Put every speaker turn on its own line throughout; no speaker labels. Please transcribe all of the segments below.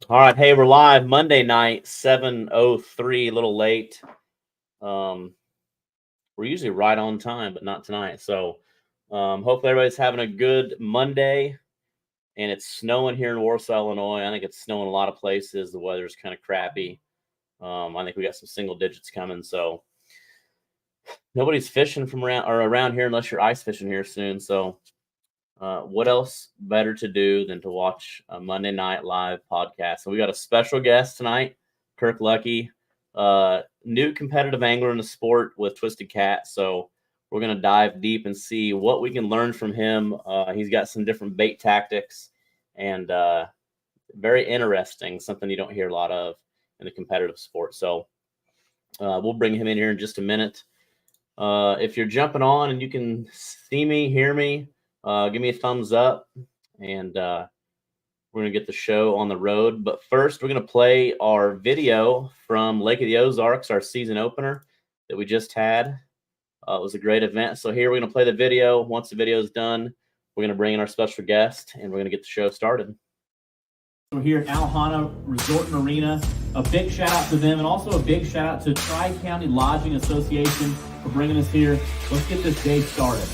All right, hey, we're live Monday night, 7:03, a little late. We're usually right on time, but not tonight. So hopefully everybody's having a good Monday. And it's snowing here in Warsaw, Illinois. I think it's snowing a lot of places. The weather's kind of crappy. I think we got some single digits coming. So nobody's fishing from around here unless you're ice fishing here soon. So what else better to do than to watch a Monday night live podcast? So we got a special guest tonight, Kirk Luckey, new competitive angler in the sport with Twisted Cat. So we're going to dive deep and see what we can learn from him. He's got some different bait tactics and very interesting, something you don't hear a lot of in the competitive sport. So we'll bring him in here in just a minute. If you're jumping on and you can see me, hear me, give me a thumbs up, and we're going to get the show on the road. But first, we're going to play our video from Lake of the Ozarks, our season opener that we just had. It was a great event. So here we're going to play the video. Once the video is done, we're going to bring in our special guest, and we're going to get the show started. We're here at Alhana Resort and Marina. A big shout out to them, and also a big shout out to Tri-County Lodging Association for bringing us here. Let's get this day started.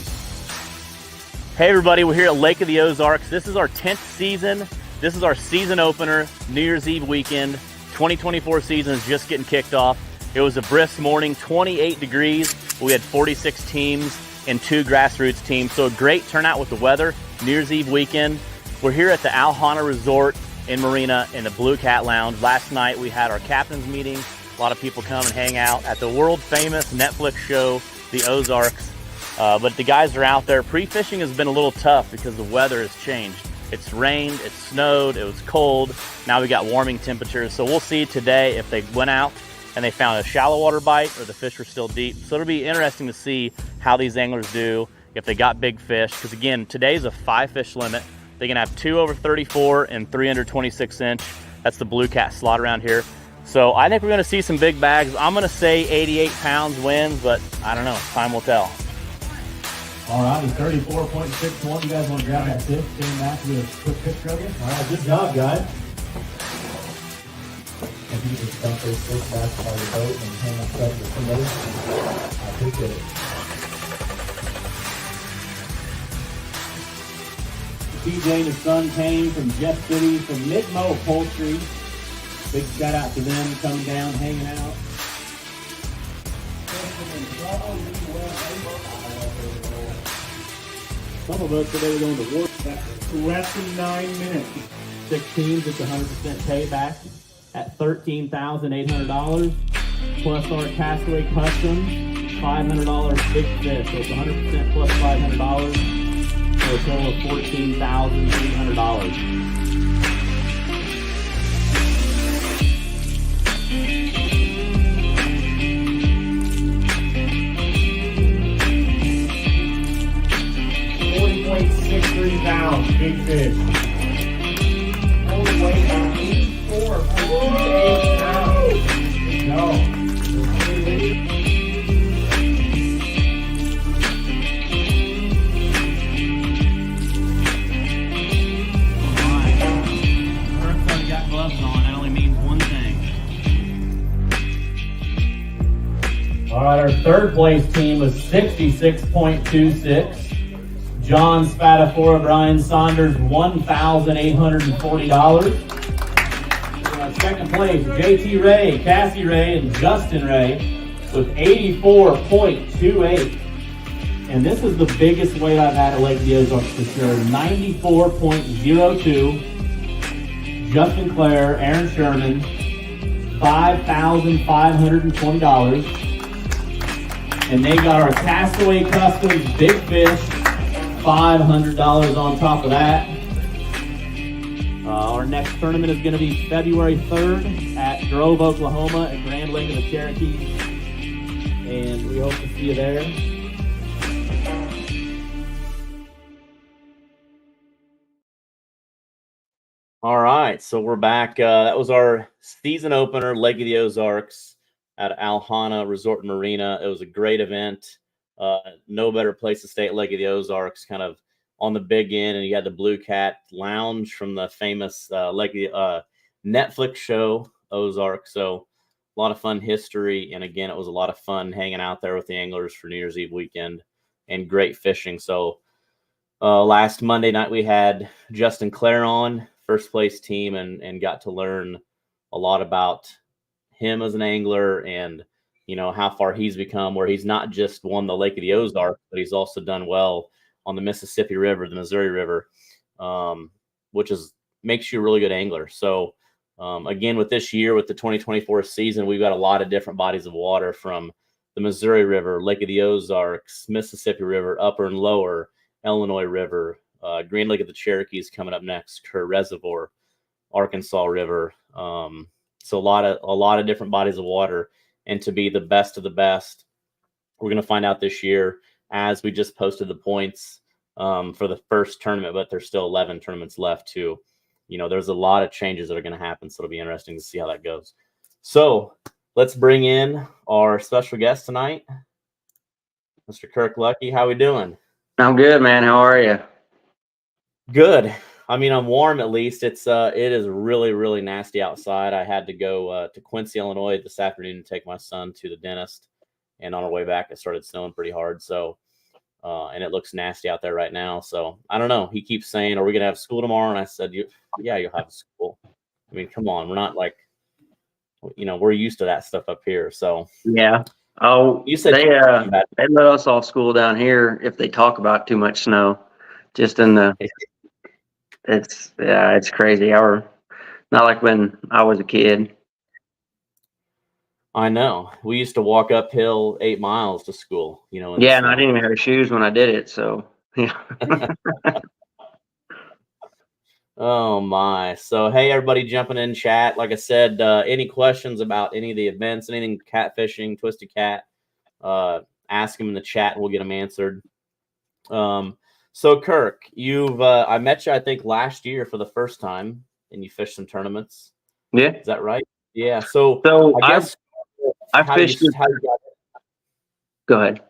Hey everybody, we're here at Lake of the Ozarks. This is our 10th season. This is our season opener, New Year's Eve weekend. 2024 season is just getting kicked off. It was a brisk morning, 28 degrees. We had 46 teams and 2 grassroots teams. So a great turnout with the weather. New Year's Eve weekend. We're here at the Alhana Resort and Marina in the Blue Cat Lounge. Last night we had our captain's meeting. A lot of people come and hang out at the world famous Netflix show, The Ozarks. But the guys are out there. Pre-fishing has been a little tough because the weather has changed. It's rained, it snowed, it was cold. Now we got warming temperatures. So we'll see today if they went out and they found a shallow water bite or the fish are still deep. So it'll be interesting to see how these anglers do, if they got big fish. Because again, today's a 5 fish limit. They can have 2 over 34 and 3 under 26 inch. That's the Blue Cat slot around here. So I think we're gonna see some big bags. I'm gonna say 88 pounds wins, but I don't know, time will tell.
All right, it's 34.61. You guys want to grab that fish? Stand back with a quick picture of you. All right, good job, guys. If you could just dump those fish back by the boat and hand them up to somebody, I appreciate it. TJ and his son came from Jeff City, from Midmo Upholstery. Big shout out to them coming down, hanging out. Some of us said they were going to work. That's less than 9 minutes. 6 teams, it's 100% payback at $13,800. Plus our Castaway Customs, $500 big fish. So it's 100% plus $500. So a total of $14,300. £3 big fish. Only weight on 84.8 pounds. Go.
Kirk's already got gloves on. That only means one thing.
All right, our third place team was 66.26. John Spadafora, Brian Saunders, $1,840. Second place, JT Ray, Cassie Ray, and Justin Ray with 84.28. And this is the biggest weight I've had at Lake of the Ozarks for sure, 94.02. Justin Clare, Aaron Sherman, $5,520. And they got our Castaway Customs Big Fish, $500 on top of that. Our next tournament is going to be February 3rd at Grove, Oklahoma at Grand Lake of the Cherokees. And we hope to see you there.
All right, so we're back. That was our season opener, Lake of the Ozarks at Alhana Resort and Marina. It was a great event. No better place to stay at Lake of the Ozarks, kind of on the big end, and you had the Blue Cat Lounge from the famous Netflix show, Ozark. So a lot of fun history. And again, it was a lot of fun hanging out there with the anglers for New Year's Eve weekend and great fishing. So last Monday night, we had Justin Clare on, first place team, and got to learn a lot about him as an angler and, how far he's become, where he's not just won the Lake of the Ozarks, but he's also done well on the Mississippi River, the Missouri River, which makes you a really good angler. So, again, with this year, with the 2024 season, we've got a lot of different bodies of water from the Missouri River, Lake of the Ozarks, Mississippi River, Upper and Lower, Illinois River, Green Lake of the Cherokees coming up next, Kerr Reservoir, Arkansas River. So a lot of different bodies of water, and to be the best of the best, we're going to find out this year, as we just posted the points for the first tournament, but there's still 11 tournaments left too. There's a lot of changes that are going to happen, so it'll be interesting to see how that goes. So let's bring in our special guest tonight, Mr. Kirk Luckey. How we doing?
I'm good, man. How are you?
Good. I mean, I'm warm at least. It is really, really nasty outside. I had to go to Quincy, Illinois this afternoon to take my son to the dentist. And on our way back, it started snowing pretty hard. So, and it looks nasty out there right now. So I don't know. He keeps saying, "Are we going to have school tomorrow?" And I said, "Yeah, you'll have school." I mean, come on. We're not like, we're used to that stuff up here. So
yeah. Oh,
you said
they let us off school down here if they talk about too much snow. Just in the, it's crazy. Not like when I was a kid.
I know. We used to walk uphill 8 miles to school,
Yeah, and I didn't even have shoes when I did it. So yeah.
Oh my. So hey, everybody jumping in chat. Like I said, any questions about any of the events, anything catfishing, Twisted Cat, ask them in the chat and we'll get them answered. So Kirk, I met you, I think, last year for the first time, and you fished some tournaments.
Yeah.
Is that right? Yeah. So I guess
I fished. Go ahead.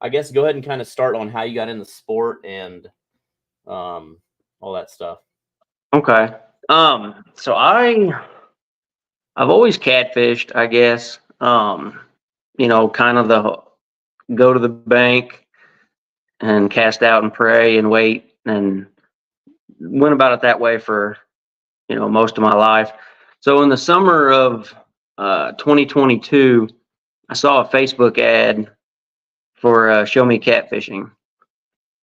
I guess go ahead and kind of start on how you got in the sport and all that stuff.
Okay. So I've always catfished, I guess. Kind of the go to the bank and cast out and pray and wait, and went about it that way for, most of my life. So in the summer of 2022, I saw a Facebook ad for Show Me Catfishing,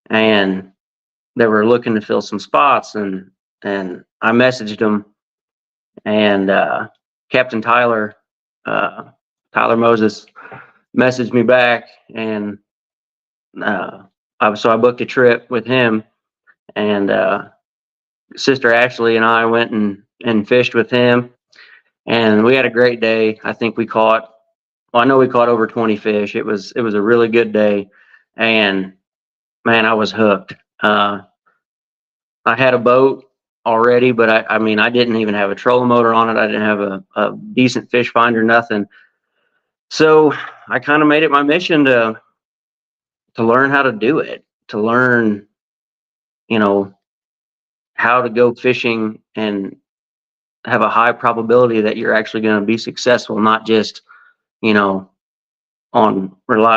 and they were looking to fill some spots, and I messaged them, and Captain Tyler Moses messaged me back, and so I booked a trip with him, and Sister Ashley and I went and fished with him, and we had a great day. I think I know we caught over 20 fish. It was a really good day, and man, I was hooked. I had a boat already, but I mean, I didn't even have a trolling motor on it. I didn't have a decent fish finder, nothing. So I kind of made it my mission to learn how to do it, to learn, how to go fishing and have a high probability that you're actually going to be successful, not just, rely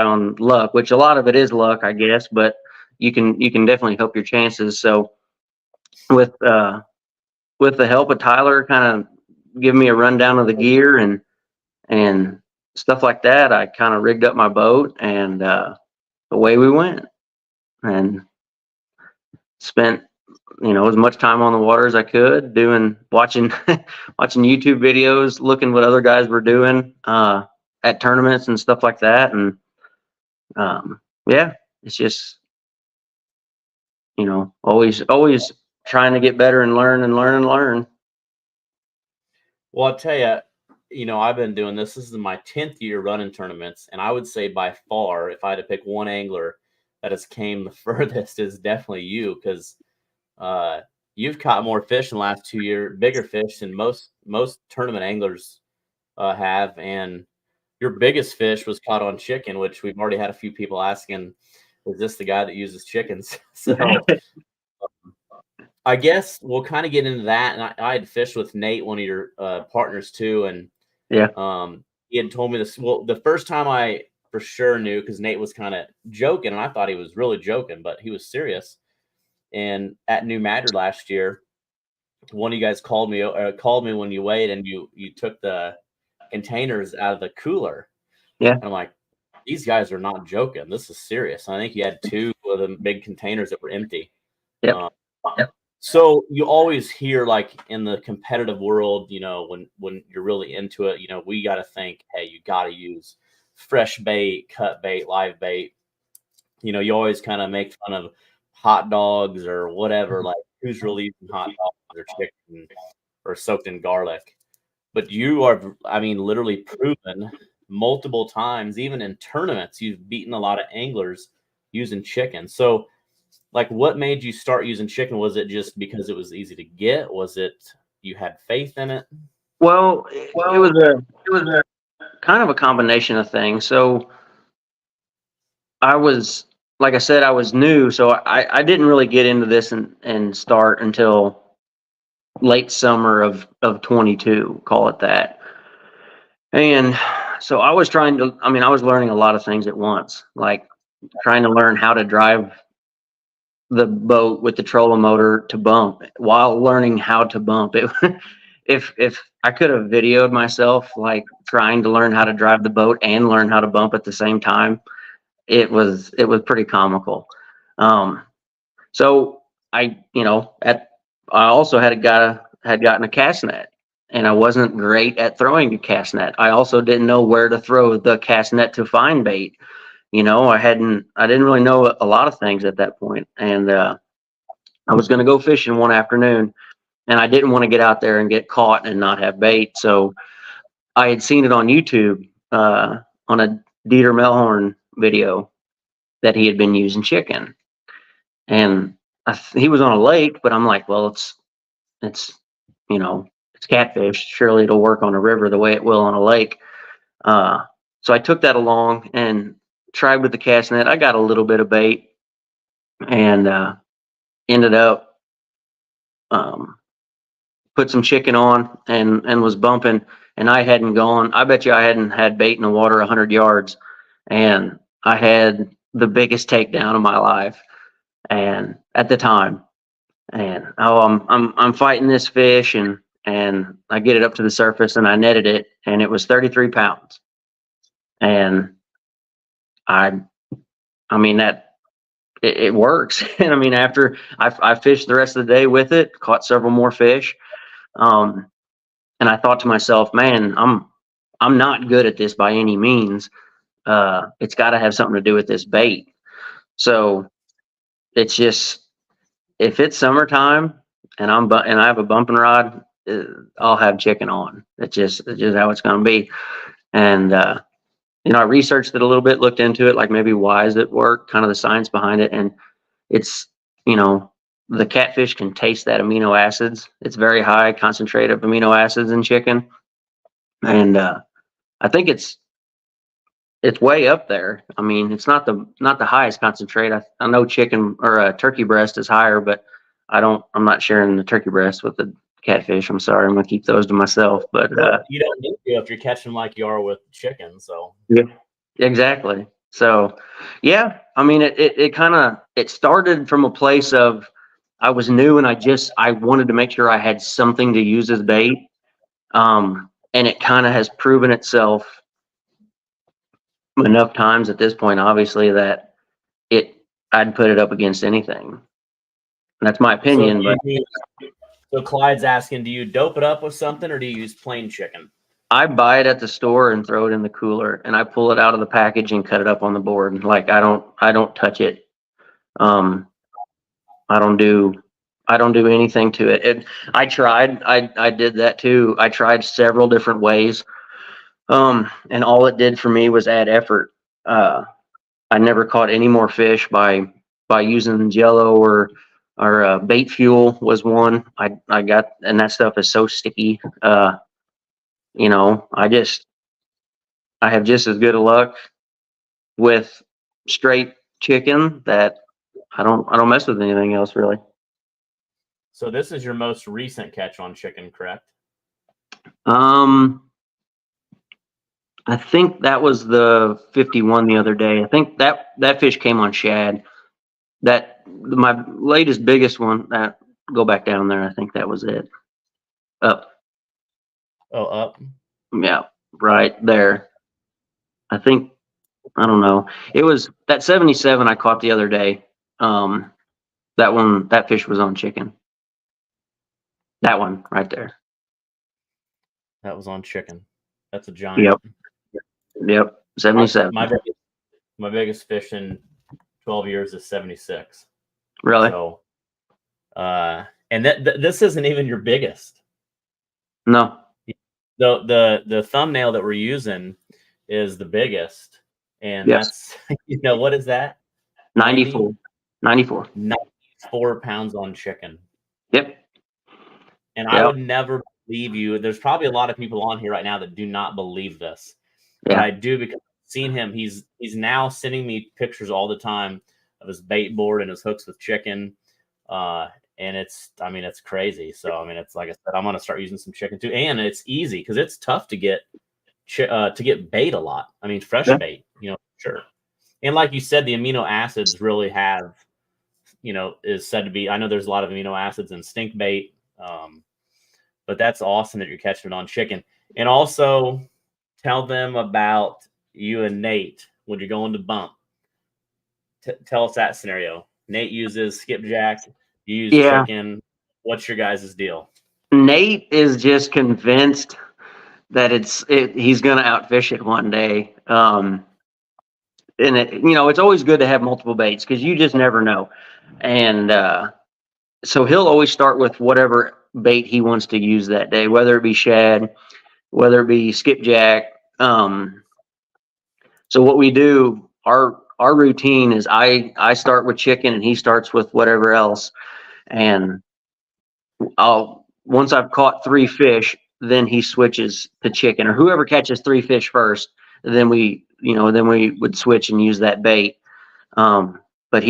on luck, which a lot of it is luck, I guess, but you can definitely help your chances. So with the help of Tyler kind of giving me a rundown of the gear and stuff like that, I kind of rigged up my boat, and away we went, and spent as much time on the water as I could, watching YouTube videos, looking what other guys were doing at tournaments and stuff like that. And yeah, it's just always trying to get better and learn and learn and learn.
Well, I'll tell you, I've been doing this. This is my 10th year running tournaments, and I would say by far, if I had to pick one angler that has came the furthest, is definitely you, because you've caught more fish in the last 2 years, bigger fish than most tournament anglers have, and your biggest fish was caught on chicken, which we've already had a few people asking, is this the guy that uses chickens? So I guess we'll kind of get into that. And I had fished with Nate, one of your partners too, and
Yeah.
he had told me this. Well, the first time I for sure knew, because Nate was kind of joking, and I thought he was really joking, but he was serious. And at New Madrid last year, one of you guys called me when you weighed, and you took the containers out of the cooler.
Yeah.
And I'm like, these guys are not joking. This is serious. And I think you had 2 of the big containers that were empty.
Yep. Yep.
So you always hear, like, in the competitive world, you know, when you're really into it, you know, we got to think, hey, you got to use fresh bait, cut bait, live bait. You know, you always kind of make fun of hot dogs or whatever, like who's really eating hot dogs or chicken or soaked in garlic. But you are, I mean, literally proven multiple times, even in tournaments, you've beaten a lot of anglers using chicken. So, like, what made you start using chicken? Was it just because it was easy to get? Was it you had faith in it?
Well, it was a kind of a combination of things. So I was, like I said, I was new, so I didn't really get into this and start until late summer of 22, call it that. And so I was I was learning a lot of things at once, like trying to learn how to drive the boat with the trolling motor to bump while learning how to bump it. If I could have videoed myself like trying to learn how to drive the boat and learn how to bump at the same time, it was pretty comical. So I also had gotten a cast net, and I wasn't great at throwing a cast net. I also didn't know where to throw the cast net to find bait. You know, I didn't really know a lot of things at that point. And I was going to go fishing one afternoon, and I didn't want to get out there and get caught and not have bait. So I had seen it on YouTube on a Dieter Melhorn video that he had been using chicken, and he was on a lake. But I'm like, well, it's it's catfish. Surely it'll work on a river the way it will on a lake. So I took that along and tried with the cast net. I got a little bit of bait, and ended up put some chicken on and was bumping. And I bet you I hadn't had bait in the water 100 yards, and I had the biggest takedown of my life, and at the time. And I'm fighting this fish, and I get it up to the surface, and I netted it, and it was 33 pounds. And I mean that it works. And I mean, after I fished the rest of the day with it, caught several more fish. And I thought to myself, man, I'm not good at this by any means. It's got to have something to do with this bait. So it's just, if it's summertime and I have a bumping rod, I'll have chicken on. It's just how it's going to be. And I researched it a little bit, looked into it, like maybe why does it work, kind of the science behind it. And it's, the catfish can taste that amino acids. It's very high concentrate of amino acids in chicken. And I think it's way up there. I mean, it's not the highest concentrate. I know chicken or a turkey breast is higher, but I'm not sharing the turkey breast with the catfish. I'm sorry. I'm going to keep those to myself, but
you don't need to if you're catching like you are with chicken. So
yeah, exactly. So yeah, I mean, it started from a place of, I was new and I wanted to make sure I had something to use as bait. And it kind of has proven itself enough times at this point, obviously, that I'd put it up against anything. That's my opinion.
So Clyde's asking, do you dope it up with something, or do you use plain chicken?
I buy it at the store and throw it in the cooler, and I pull it out of the package and cut it up on the board. Like, I don't touch it. I don't do anything to it. I tried. I did that too. I tried several different ways. And all it did for me was add effort. I never caught any more fish by using Jello or bait fuel was one. I got, and that stuff is so sticky. I have just as good a luck with straight chicken that I don't mess with anything else really.
So this is your most recent catch on chicken, correct?
I think that was the 51 the other day. I think that fish came on shad. My latest biggest one, that go back down there, I think that was it. Up.
Oh, up.
Yeah, right there. I think, I don't know. It was that 77 I caught the other day. That fish was on chicken. That one right there.
That was on chicken. That's a giant.
Yep. 77.
My biggest fish in 12 years is 76.
Really?
So, and this isn't even your biggest.
No.
The thumbnail that we're using is the biggest, and
yes.
That's what is that?
94.
94 pounds on chicken.
Yep.
And I would never believe you. There's probably a lot of people on here right now that do not believe this, but I do, because I've seen him. He's now sending me pictures all the time of his bait board and his hooks with chicken. And it's crazy. So, it's like I said, I'm going to start using some chicken too. And it's easy because it's tough to get bait a lot. Fresh bait, sure. And like you said, the amino acids really have, is said to be, I know there's a lot of amino acids in stink bait. But that's awesome that you're catching it on chicken. And also tell them about you and Nate when you're going to bump. Tell us that scenario. Nate uses skipjack. You use chicken. What's your guys' deal?
Nate is just convinced that he's going to outfish it one day. And it's always good to have multiple baits because you just never know. And so he'll always start with whatever bait he wants to use that day, whether it be shad, whether it be skipjack. So what we do, our routine is I start with chicken and he starts with whatever else. And once I've caught 3 fish, then he switches to chicken, or whoever catches 3 fish first, then we would switch and use that bait. But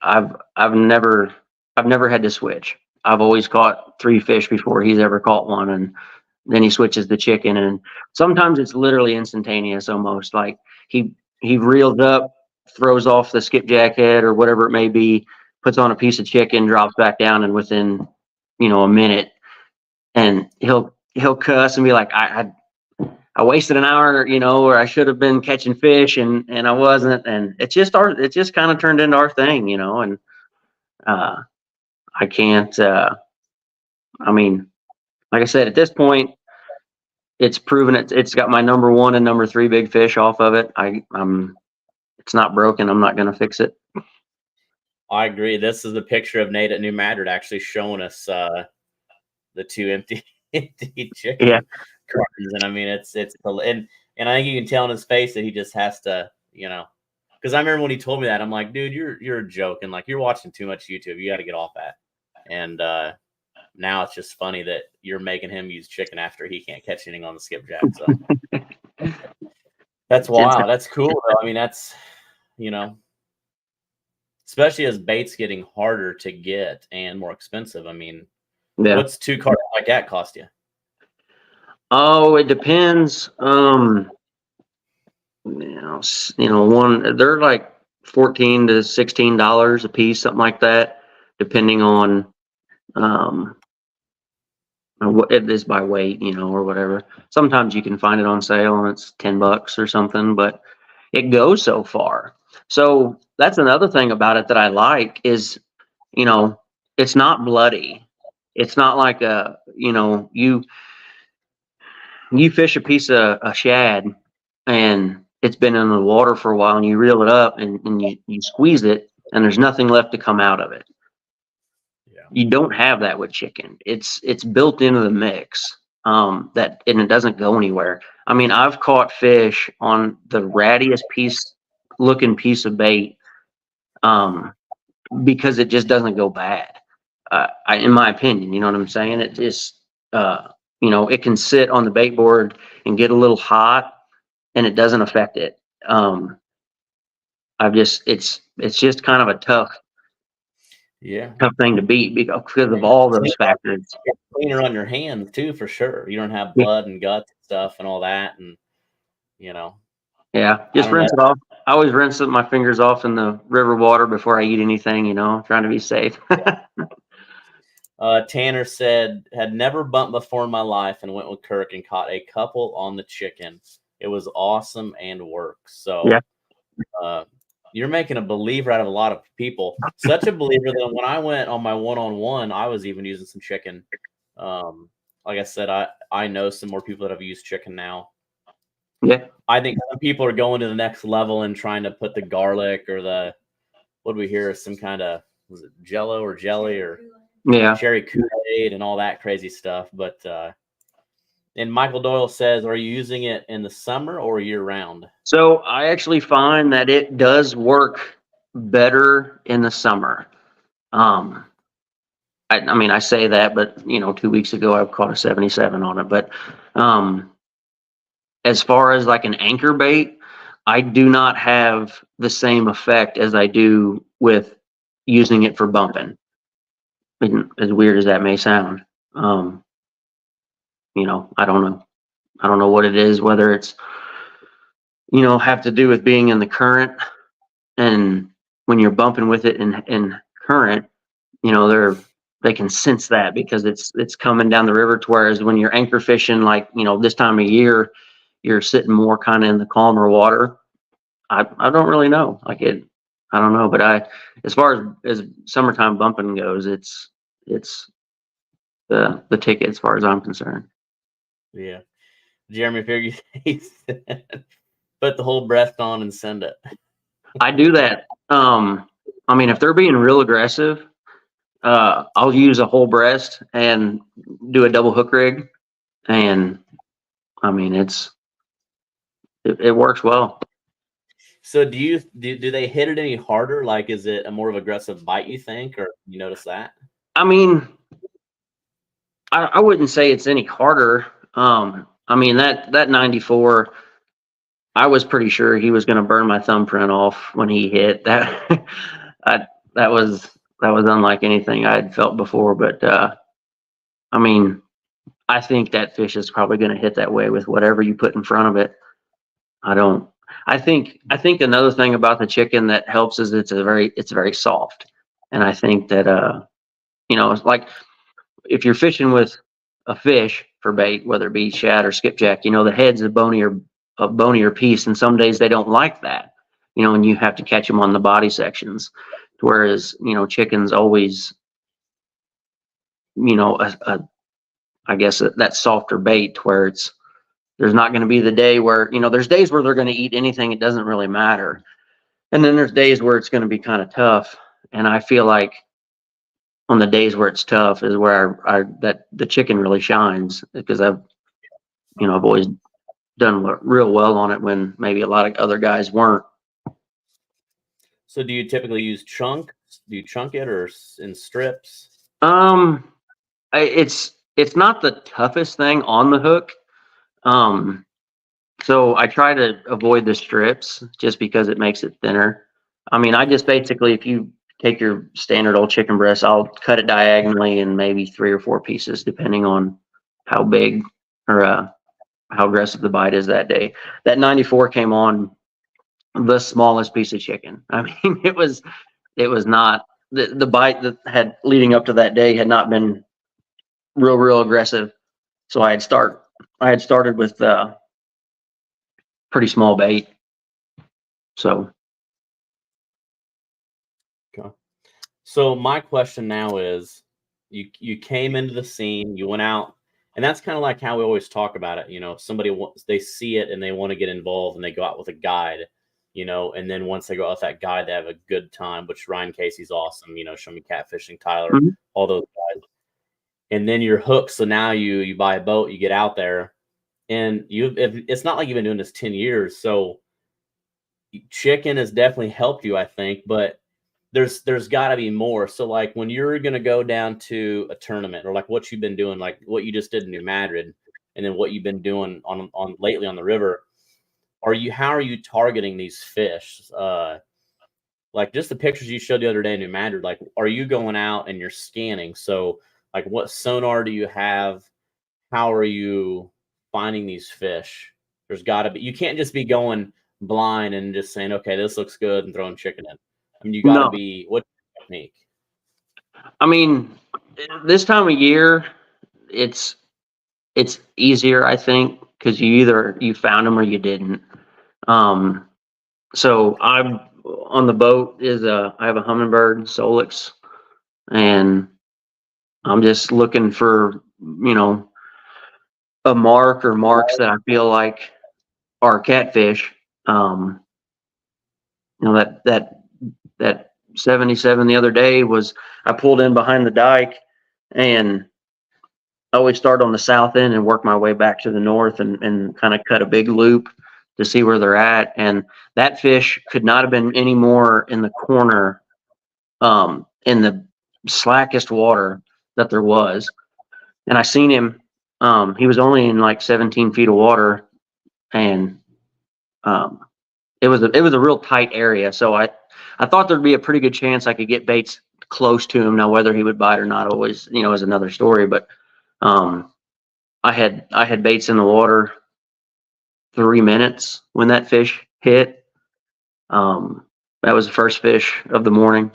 I've never had to switch. I've always caught 3 fish before he's ever caught one, and then he switches to chicken. And sometimes it's literally instantaneous, almost like he reels up, throws off the skipjack head or whatever it may be, puts on a piece of chicken, drops back down, and within a minute, and he'll cuss and be like, I wasted an hour, or I should have been catching fish and I wasn't. And it just kind of turned into our thing, and I can't, like I said, at this point, it's proven it's got my number 1 and number 3 big fish off of it. It's not broken. I'm not going to fix it.
I agree. This is the picture of Nate at New Madrid actually showing us the 2 empty chicken cartons. And it's and I think you can tell in his face that he just has to, because I remember when he told me that, I'm like, dude, you're joking. Like, you're watching too much YouTube. You got to get off that. And now it's just funny that you're making him use chicken after he can't catch anything on the skipjack. So that's wild. That's cool though. That's, especially as bait's getting harder to get and more expensive. What's 2 cartons like that cost you?
Oh, it depends. One, they're like $14 to $16 a piece, something like that, depending on what it is by weight, or whatever. Sometimes you can find it on sale and it's $10 or something, but it goes so far. So that's another thing about it that I like is, it's not bloody. It's not like you fish a piece of a shad and it's been in the water for a while and you reel it up and you squeeze it and there's nothing left to come out of it. Yeah. You don't have that with chicken. It's built into the mix. And it doesn't go anywhere. I've caught fish on the rattiest looking piece of bait because it just doesn't go bad. In my opinion, you know what I'm saying? It just, it can sit on the bait board and get a little hot and it doesn't affect it. It's just kind of a tough.
Yeah.
tough thing to beat because of all those factors.
It's cleaner on your hands too, for sure. You don't have blood and guts and stuff and all that, and you know.
Yeah,
I
just
don't know.
rinse it off. I always rinse my fingers off in the river water before I eat anything, trying to be safe.
Tanner said, had never bumped before in my life and went with Kirk and caught a couple on the chicken. It was awesome and works. So
Yeah.
you're making a believer out of a lot of people. Such a believer that when I went on my one-on-one, I was even using some chicken. Like I said, I know some more people that have used chicken now.
Yeah.
I think some people are going to the next level and trying to put the garlic or the, what do we hear, some kind of, was it Jello or jelly or cherry Kool-Aid and all that crazy stuff. But and Michael Doyle says, are you using it in the summer or year round?
So I actually find that it does work better in the summer. I mean, I say that, but 2 weeks ago I caught a 77 on it. But as far as like an anchor bait, I do not have the same effect as I do with using it for bumping. As weird as that may sound, I don't know. I don't know what it is, whether it's, have to do with being in the current, and when you're bumping with it in current, they can sense that because it's coming down the river. Whereas when you're anchor fishing, like, this time of year, you're sitting more kind of in the calmer water. I don't really know. I don't know, but as far as summertime bumping goes, it's the ticket as far as I'm concerned.
Yeah. Jeremy figures put the whole breast on and send it.
I do that. I mean, if they're being real aggressive, I'll use a whole breast and do a double hook rig, and I mean it works well.
So do they hit it any harder? Like, is it a more of aggressive bite, you think, or you notice that?
I mean, I wouldn't say it's any harder. I mean, that 94, I was pretty sure he was going to burn my thumbprint off when he hit that. That was unlike anything I had felt before. But I mean, I think that fish is probably going to hit that way with whatever you put in front of it. I think another thing about the chicken that helps is it's very soft, and I think that it's like if you're fishing with a fish for bait, whether it be shad or skipjack, the head's a bonier piece, and some days they don't like that, and you have to catch them on the body sections. Whereas chicken's always I guess that softer bait where there's not going to be the day where there's days where they're going to eat anything, it doesn't really matter, and then there's days where it's going to be kind of tough. And I feel like on the days where it's tough is where that the chicken really shines, because I've always done real well on it when maybe a lot of other guys weren't.
So do you typically use chunks? Do you chunk it or in strips?
It's not the toughest thing on the hook. So I try to avoid the strips just because it makes it thinner. I mean, I just basically, if you take your standard old chicken breast, I'll cut it diagonally in maybe 3 or 4 pieces, depending on how big or how aggressive the bite is that day. That 94 came on the smallest piece of chicken. I mean, it was not the bite that had leading up to that day had not been real aggressive. So I had started with pretty small bait. So.
Okay. So my question now is, you came into the scene, you went out, and that's kind of like how we always talk about it. If somebody they see it and they want to get involved and they go out with a guide, and then once they go out with that guide, they have a good time, which Ryan Casey's awesome. Show Me Catfishing, Tyler, all those guys. And then you're hooked. So now you buy a boat, you get out there, and it's not like you've been doing this 10 years. So chicken has definitely helped you, I think, but there's got to be more. So like when you're going to go down to a tournament, or like what you've been doing, like what you just did in New Madrid, and then what you've been doing on lately on the river, how are you targeting these fish? like just the pictures you showed the other day in New Madrid, like, are you going out and you're scanning? So like what sonar do you have? How are you finding these fish? There's got to be, you can't just be going blind and just saying, okay, this looks good and throwing chicken in. I mean, you got to
No,
be, what's your technique?
I mean, this time of year, it's easier, I think, because you found them or you didn't. So I'm on the boat I have a hummingbird Solix, and I'm just looking for, a mark or marks that I feel like are catfish. That 77 the other day was, I pulled in behind the dike, and I always start on the south end and work my way back to the north, and kind of cut a big loop to see where they're at. And that fish could not have been any more in the corner, in the slackest water that there was. And I seen him. He was only in like 17 feet of water, and it was a real tight area. So I thought there'd be a pretty good chance I could get baits close to him. Now whether he would bite or not always, is another story. But I had baits in the water 3 minutes when that fish hit. That was the first fish of the morning.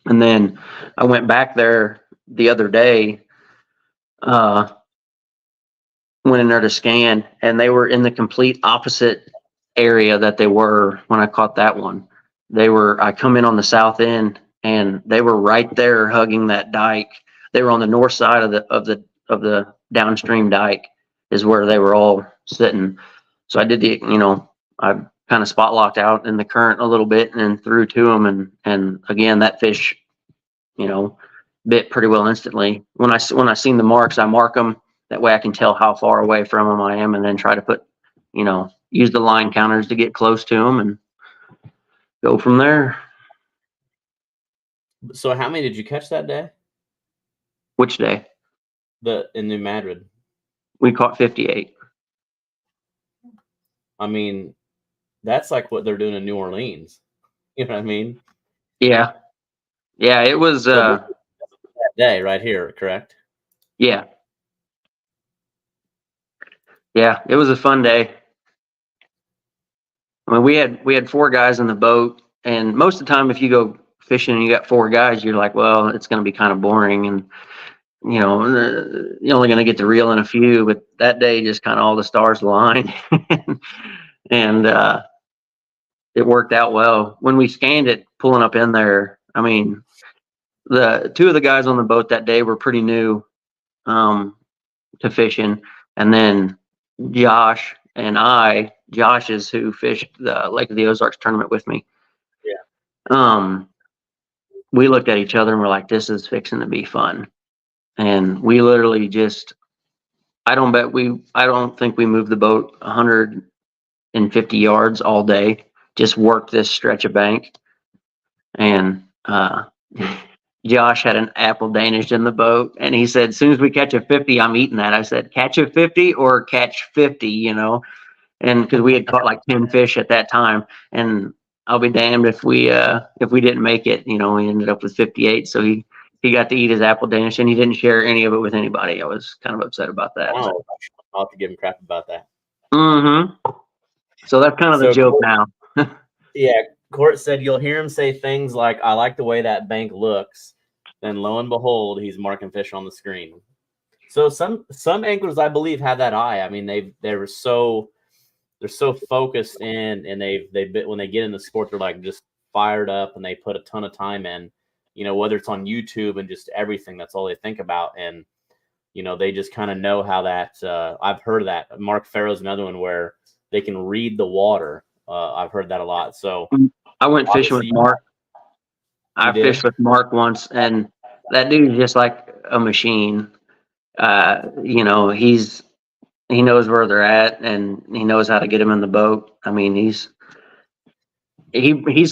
And then I went back there the other day, went in there to scan, and they were in the complete opposite area that they were when I caught that one. I come in on the south end, and they were right there hugging that dike. They were on the north side of the downstream dike is where they were all sitting. So I did I kind of spot locked out in the current a little bit and then threw to them. And again, that fish, bit pretty well instantly. When I seen the marks, I mark them. That way I can tell how far away from them I am, and then try to put, use the line counters to get close to them and go from there.
So how many did you catch that day?
Which day?
In New Madrid.
We caught 58.
I mean, that's like what they're doing in New Orleans. You know what I mean?
Yeah. Yeah, it was
that day right here, correct?
Yeah. Yeah, it was a fun day. I mean, we had 4 guys in the boat, and most of the time if you go fishing and you got 4 guys, you're like, well, it's going to be kind of boring, and you're only going to get to reel in a few. But that day, just kind of all the stars aligned, and it worked out well. When we scanned it, pulling up in there, I mean, the 2 of the guys on the boat that day were pretty new to fishing, and then Josh is who fished the Lake of the Ozarks tournament with me.
Yeah.
We looked at each other and we're like, this is fixing to be fun. And we literally just, I don't think we moved the boat 150 yards all day, just worked this stretch of bank. And Josh had an apple Danish in the boat, and he said, as soon as we catch a 50, I'm eating that. I said, catch a 50 or catch 50, and because we had caught like 10 fish at that time, and I'll be damned if we didn't make it. We ended up with 58. So he got to eat his apple Danish, and he didn't share any of it with anybody. I was kind of upset about that.
Oh, I'll have to give him crap about that.
Mm-hmm. So that's kind of the joke now.
Yeah, Court said you'll hear him say things like, I like the way that bank looks. Then lo and behold, he's marking fish on the screen. So some anglers, I believe, have that eye. I mean, they're so focused in, and when they get in the sport, they're like just fired up, and they put a ton of time in, whether it's on YouTube and just everything. That's all they think about. And, they just kind of know how that, I've heard that. Mark Farrow's another one where they can read the water. I've heard that a lot. So
I went fishing with Mark. I fished with Mark once, and that dude's just like a machine. He knows where they're at, and he knows how to get them in the boat. I mean, he's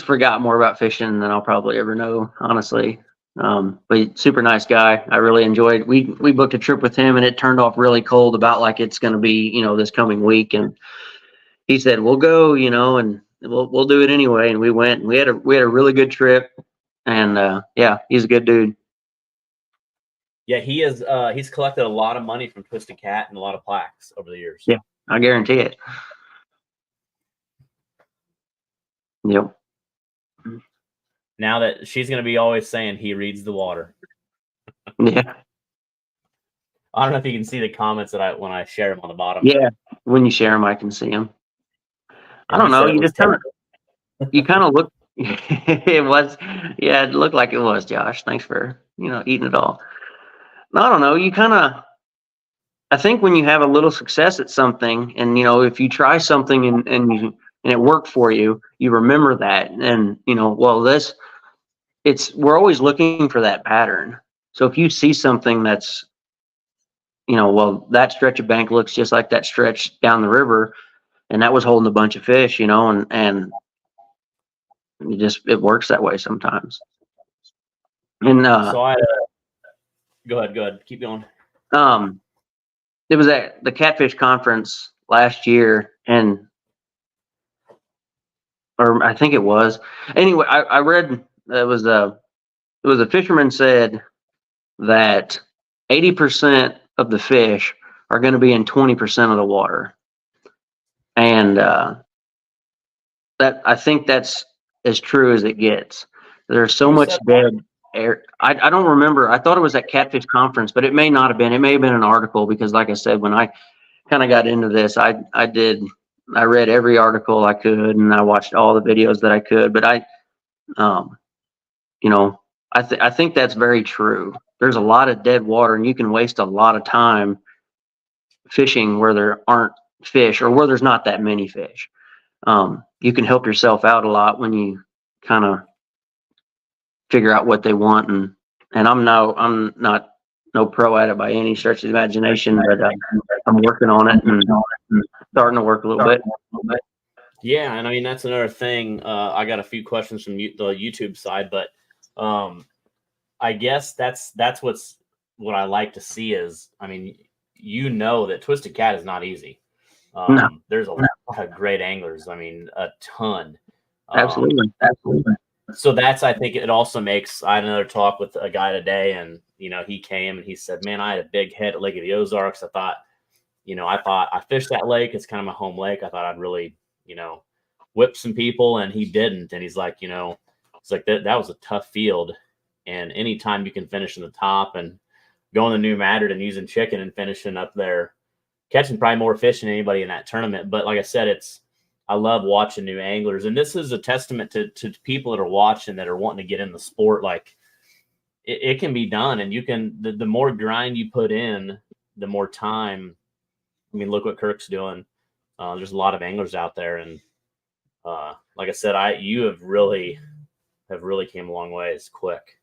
forgot more about fishing than I'll probably ever know, honestly. But super nice guy. I really enjoyed. We booked a trip with him, and it turned off really cold, about like it's going to be, this coming week. And he said, we'll go, and we'll do it anyway. And we went. And we had a really good trip. And yeah, he's a good dude.
Yeah, he is. He's collected a lot of money from Twisted Cat and a lot of plaques over the years.
Yeah, I guarantee it. Yep.
Now that she's going to be always saying he reads the water.
Yeah.
I don't know if you can see the comments that when I share them on the bottom.
Yeah. When you share them, I can see them. I
And
don't
he
know.
said it
You
was
just kind of look. It was. Yeah, it looked like it was, Josh. Thanks for eating it all. I don't know. I think when you have a little success at something, and if you try something and it worked for you, you remember that, and well, we're always looking for that pattern. So if you see something that's, well, that stretch of bank looks just like that stretch down the river, and that was holding a bunch of fish, and it works that way sometimes. And
So go ahead, keep going.
It was at the Catfish Conference last year, or I think it was. Anyway, I read it was a fisherman said that 80% of the fish are going to be in 20% of the water, and that I think that's as true as it gets. There's so
Who
much
said
dead air. I don't remember. I thought it was at Catfish Conference, but it may not have been. It may have been an article because, like I said, when I kind of got into this, I read every article I could, and I watched all the videos that I could. But I think that's very true. There's a lot of dead water, and you can waste a lot of time fishing where there aren't fish or where there's not that many fish. You can help yourself out a lot when you kind of figure out what they want, and I'm not no pro at it by any stretch of the imagination, but I'm working on it and starting to work a little bit.
Yeah, and I mean that's another thing. I got a few questions from the YouTube side, but I guess that's what I like to see is, I mean, that Twisted Cat is not easy.
No.
There's a lot of great anglers. I mean, a ton.
Absolutely.
So I think it also makes. I had another talk with a guy today, and he came and he said, "Man, I had a big head at Lake of the Ozarks. I thought I fished that lake. It's kind of my home lake. I thought I'd really, whip some people, and he didn't. And he's like, it's like that was a tough field, and anytime you can finish in the top and going to New Madrid and using chicken and finishing up there, catching probably more fish than anybody in that tournament. But like I said, I love watching new anglers, and this is a testament to people that are watching that are wanting to get in the sport. Like it can be done, and you can. The more grind you put in, the more time. I mean, look what Kirk's doing. There's a lot of anglers out there, and like I said, you have really came a long ways quick.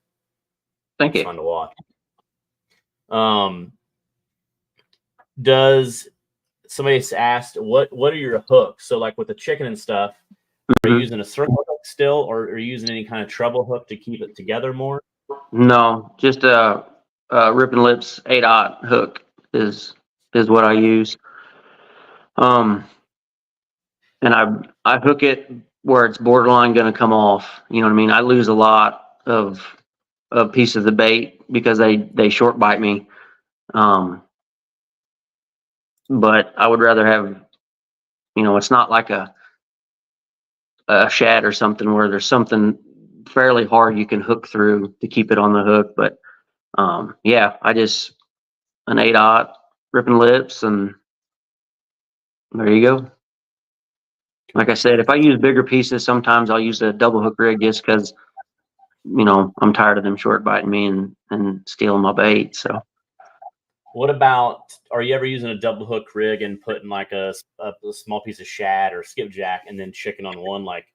Thank you.
It's fun to watch. Does somebody's asked what are your hooks? So like with the chicken and stuff, are you using a circle hook still, or are you using any kind of treble hook to keep it together more?
No, just a Rip and Lips 8/0 hook is what I use. And I hook it where it's borderline going to come off. You know what I mean? I lose a lot of piece of the bait because they short bite me. But I would rather have, it's not like a shad or something where there's something fairly hard you can hook through to keep it on the hook. But yeah, I just an 8/0 Rip and Lips, and there you go. Like I said, if I use bigger pieces, sometimes I'll use a double hook rig just because, I'm tired of them short biting me and stealing my bait. So.
What about, are you ever using a double hook rig and putting like a small piece of shad or skipjack and then chicken on one, like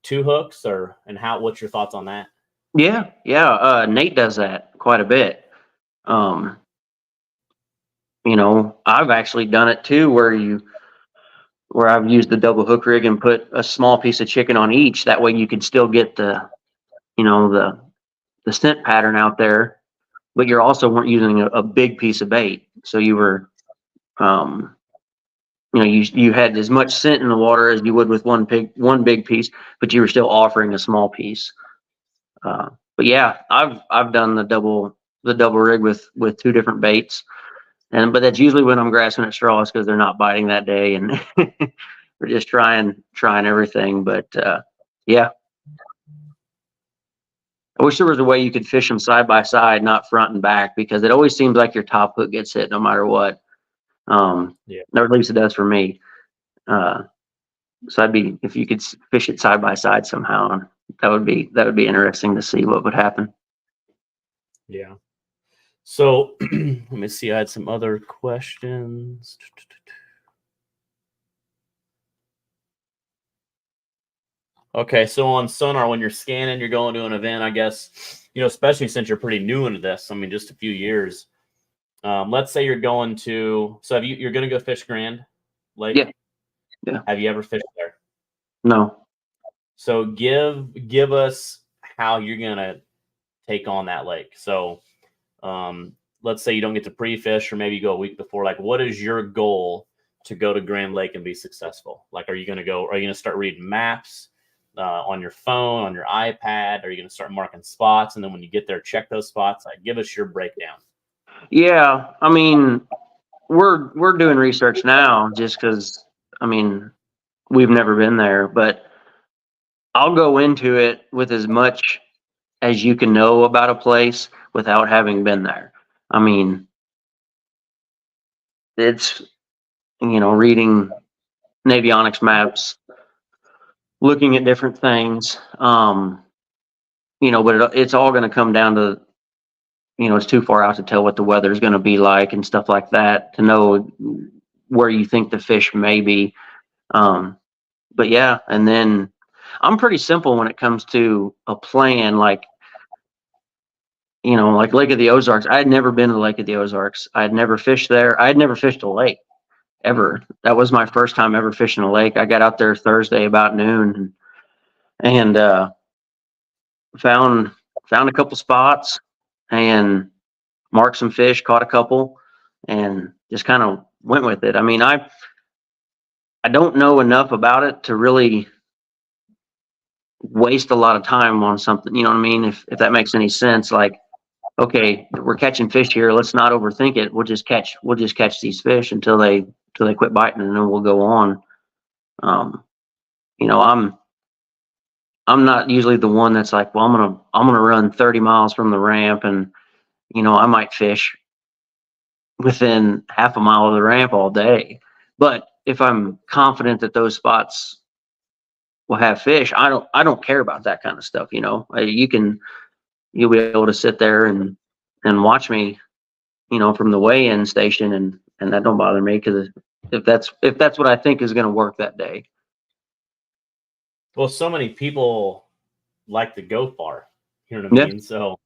2 hooks, what's your thoughts on that?
Yeah. Nate does that quite a bit. I've actually done it too, where I've used the double hook rig and put a small piece of chicken on each. That way you can still get the scent pattern out there, but you're also weren't using a big piece of bait. So you were, you had as much scent in the water as you would with one big piece, but you were still offering a small piece. But yeah, I've done the double rig with 2 different baits, but that's usually when I'm grasping at straws because they're not biting that day, and we're just trying everything. But yeah, I wish there was a way you could fish them side by side, not front and back, because it always seems like your top hook gets hit no matter what.
Yeah.
Or at least it does for me. So if you could fish it side by side somehow, that would be interesting to see what would happen.
Yeah. So let me see. I had some other questions. Okay, so on sonar, when you're scanning, you're going to an event, I guess, especially since you're pretty new into this. I mean, just a few years. Let's say you're going to, so you're going to go fish Grand Lake?
Yeah.
Have you ever fished there?
No.
So give us how you're going to take on that lake. So let's say you don't get to pre-fish, or maybe you go a week before. Like, what is your goal to go to Grand Lake and be successful? Like, are you going to start reading maps on your phone, on your iPad? Are you going to start marking spots, and then when you get there, check those spots? Like, give us your breakdown.
Yeah, I mean, we're doing research now just because, I mean, we've never been there, but I'll go into it with as much as you can know about a place without having been there. I mean, it's, reading Navionics maps, looking at different things, but it's all going to come down to, it's too far out to tell what the weather is going to be like and stuff like that to know where you think the fish may be. But yeah, and then I'm pretty simple when it comes to a plan, like Lake of the Ozarks. I had never been to the Lake of the Ozarks. I had never fished there. I had never fished a lake ever. That was my first time ever fishing a lake. I got out there Thursday about noon and found a couple spots and marked some fish, caught a couple, and just kind of went with it. I mean, I don't know enough about it to really waste a lot of time on something, you know what I mean? If that makes any sense. Like, okay, we're catching fish here, let's not overthink it. We'll just catch these fish until they quit biting, and then we'll go on. I'm not usually the one that's like, well, I'm gonna run 30 miles from the ramp, and I might fish within half a mile of the ramp all day. But if I'm confident that those spots will have fish, I don't care about that kind of stuff. You'll be able to sit there and watch me, from the weigh-in station, and that don't bother me, because if that's what I think is going to work that day.
Well, so many people like to go far, you know what I mean? So,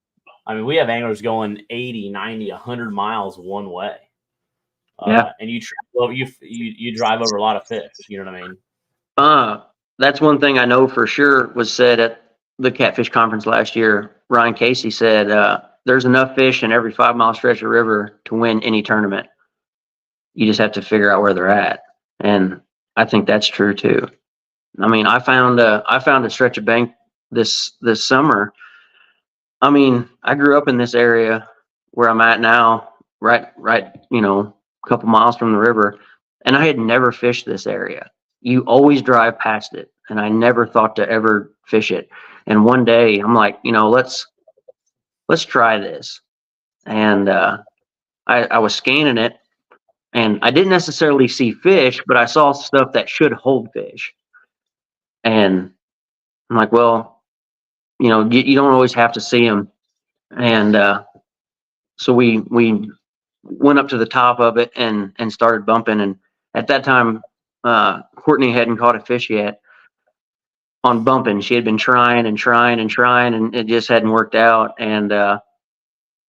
I mean, we have anglers going 80, 90, 100 miles one way. And you drive over a lot of fish, you know what I mean?
That's one thing I know for sure was said at the Catfish Conference last year. Ryan Casey said, there's enough fish in every 5-mile stretch of river to win any tournament. You just have to figure out where they're at. And I think that's true too. I mean, I found a stretch of bank this summer. I mean, I grew up in this area where I'm at now, right, a couple miles from the river, and I had never fished this area. You always drive past it, and I never thought to ever fish it. And one day I'm like, let's try this. And I was scanning it, and I didn't necessarily see fish, but I saw stuff that should hold fish. And I'm like, well, you don't always have to see them. And so we went up to the top of it and started bumping. And at that time, Courtney hadn't caught a fish yet on bumping. She had been trying, and it just hadn't worked out. And